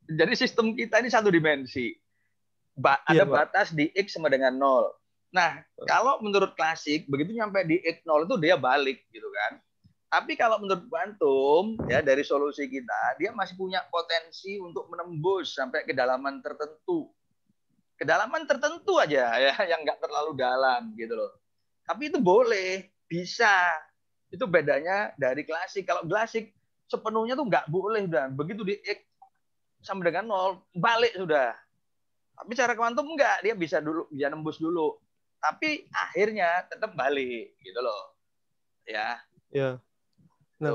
Jadi sistem kita ini satu dimensi. Ada batas di X sama dengan 0. Nah, kalau menurut klasik, begitu nyampe di X0 itu dia balik gitu kan. Tapi kalau menurut kuantum, ya dari solusi kita, dia masih punya potensi untuk menembus sampai kedalaman tertentu. Kedalaman tertentu aja ya, yang nggak terlalu dalam gitu loh. Tapi itu boleh, bisa. Itu bedanya dari klasik. Kalau klasik sepenuhnya tuh nggak boleh udah. Begitu di X sama dengan 0, balik sudah. Tapi cara kuantum enggak, dia bisa nembus dulu. Tapi akhirnya tetap balik gitu loh. Ya. Ya. Nah,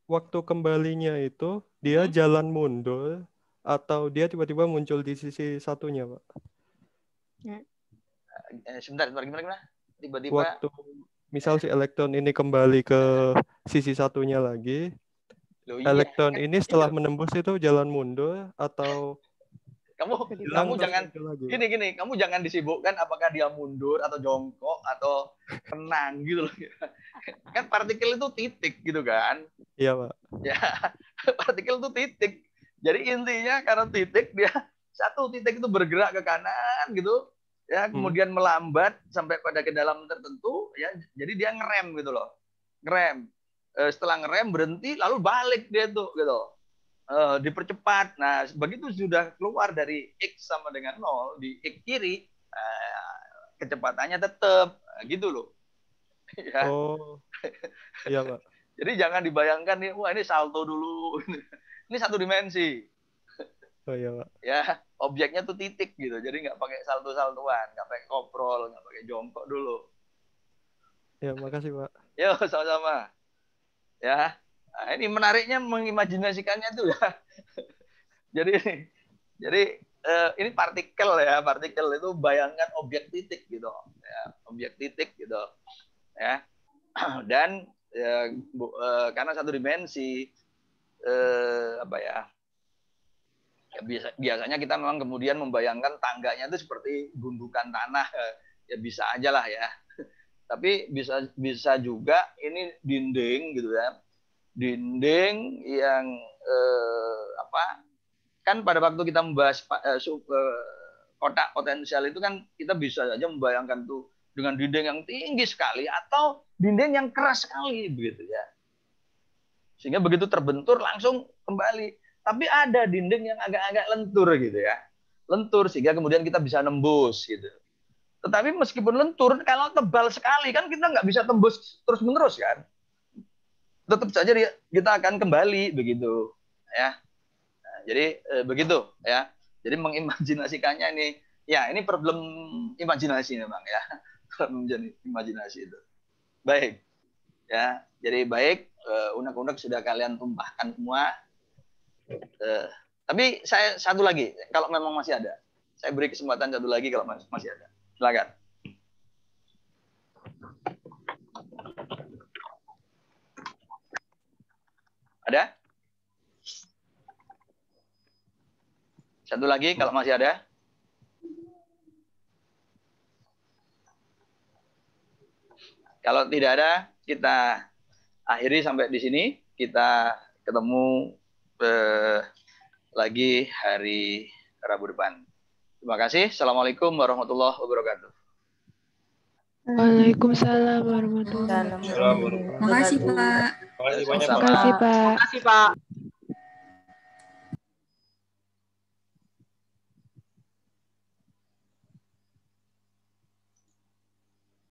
waktu kembalinya itu dia jalan mundur atau dia tiba-tiba muncul di sisi satunya, Pak? Sebentar, gimana? Tiba-tiba waktu misal si elektron ini kembali ke sisi satunya lagi, elektron ini setelah menembus itu jalan mundur atau kamu jangan gini, kamu jangan disibukkan apakah dia mundur atau jongkok atau tenang gitu loh. Kan partikel itu titik gitu kan. Iya Pak. Ya, partikel itu titik. Jadi intinya karena titik, dia satu titik itu bergerak ke kanan gitu, ya kemudian melambat sampai pada kedalaman tertentu, ya jadi dia ngerem gitu loh, ngerem. Setelah ngerem berhenti lalu balik dia tuh gitu. Dipercepat. Nah, begitu sudah keluar dari X sama dengan 0 di X kiri, kecepatannya tetap gitu loh. Ya. Oh, iya Pak. Jadi jangan dibayangkan nih, wah ini salto dulu. Ini satu dimensi. Oh iya Pak. Ya, objeknya tuh titik gitu. Jadi nggak pakai salto-saltoan, nggak pakai koprol, nggak pakai jongkok dulu. Ya, makasih Pak. Yo, sama-sama. Ya. Nah, ini menariknya mengimajinasikannya tuh ya. Jadi ini partikel ya, partikel itu bayangkan objek titik gitu, ya, objek titik gitu, ya. Dan karena satu dimensi, biasanya kita memang kemudian membayangkan tangganya itu seperti gundukan tanah, ya bisa aja lah ya. Tapi bisa juga ini dinding gitu ya. Dinding yang kan pada waktu kita membahas kotak potensial itu kan kita bisa saja membayangkan tuh dengan dinding yang tinggi sekali atau dinding yang keras sekali begitu ya, sehingga begitu terbentur langsung kembali. Tapi ada dinding yang agak-agak lentur gitu ya, lentur sehingga kemudian kita bisa nembus gitu. Tetapi meskipun lentur, kalau tebal sekali kan kita nggak bisa tembus terus menerus kan. Tetap saja kita akan kembali begitu ya. Nah, jadi begitu ya. Jadi mengimajinasikannya ini ya, ini problem imajinasi memang ya. Menjadi imajinasi itu. Baik. Ya, jadi baik, unek-unek sudah kalian tumpahkan semua. Tapi saya satu lagi, kalau memang masih ada. Saya beri kesempatan satu lagi kalau masih ada. Silakan. Ada? Satu lagi kalau masih ada. Kalau tidak ada, kita akhiri sampai di sini. Kita ketemu lagi hari Rabu depan. Terima kasih. Assalamualaikum warahmatullahi wabarakatuh. Waalaikumsalam warahmatullahi wabarakatuh. Makasih Pak. Makasih Pak.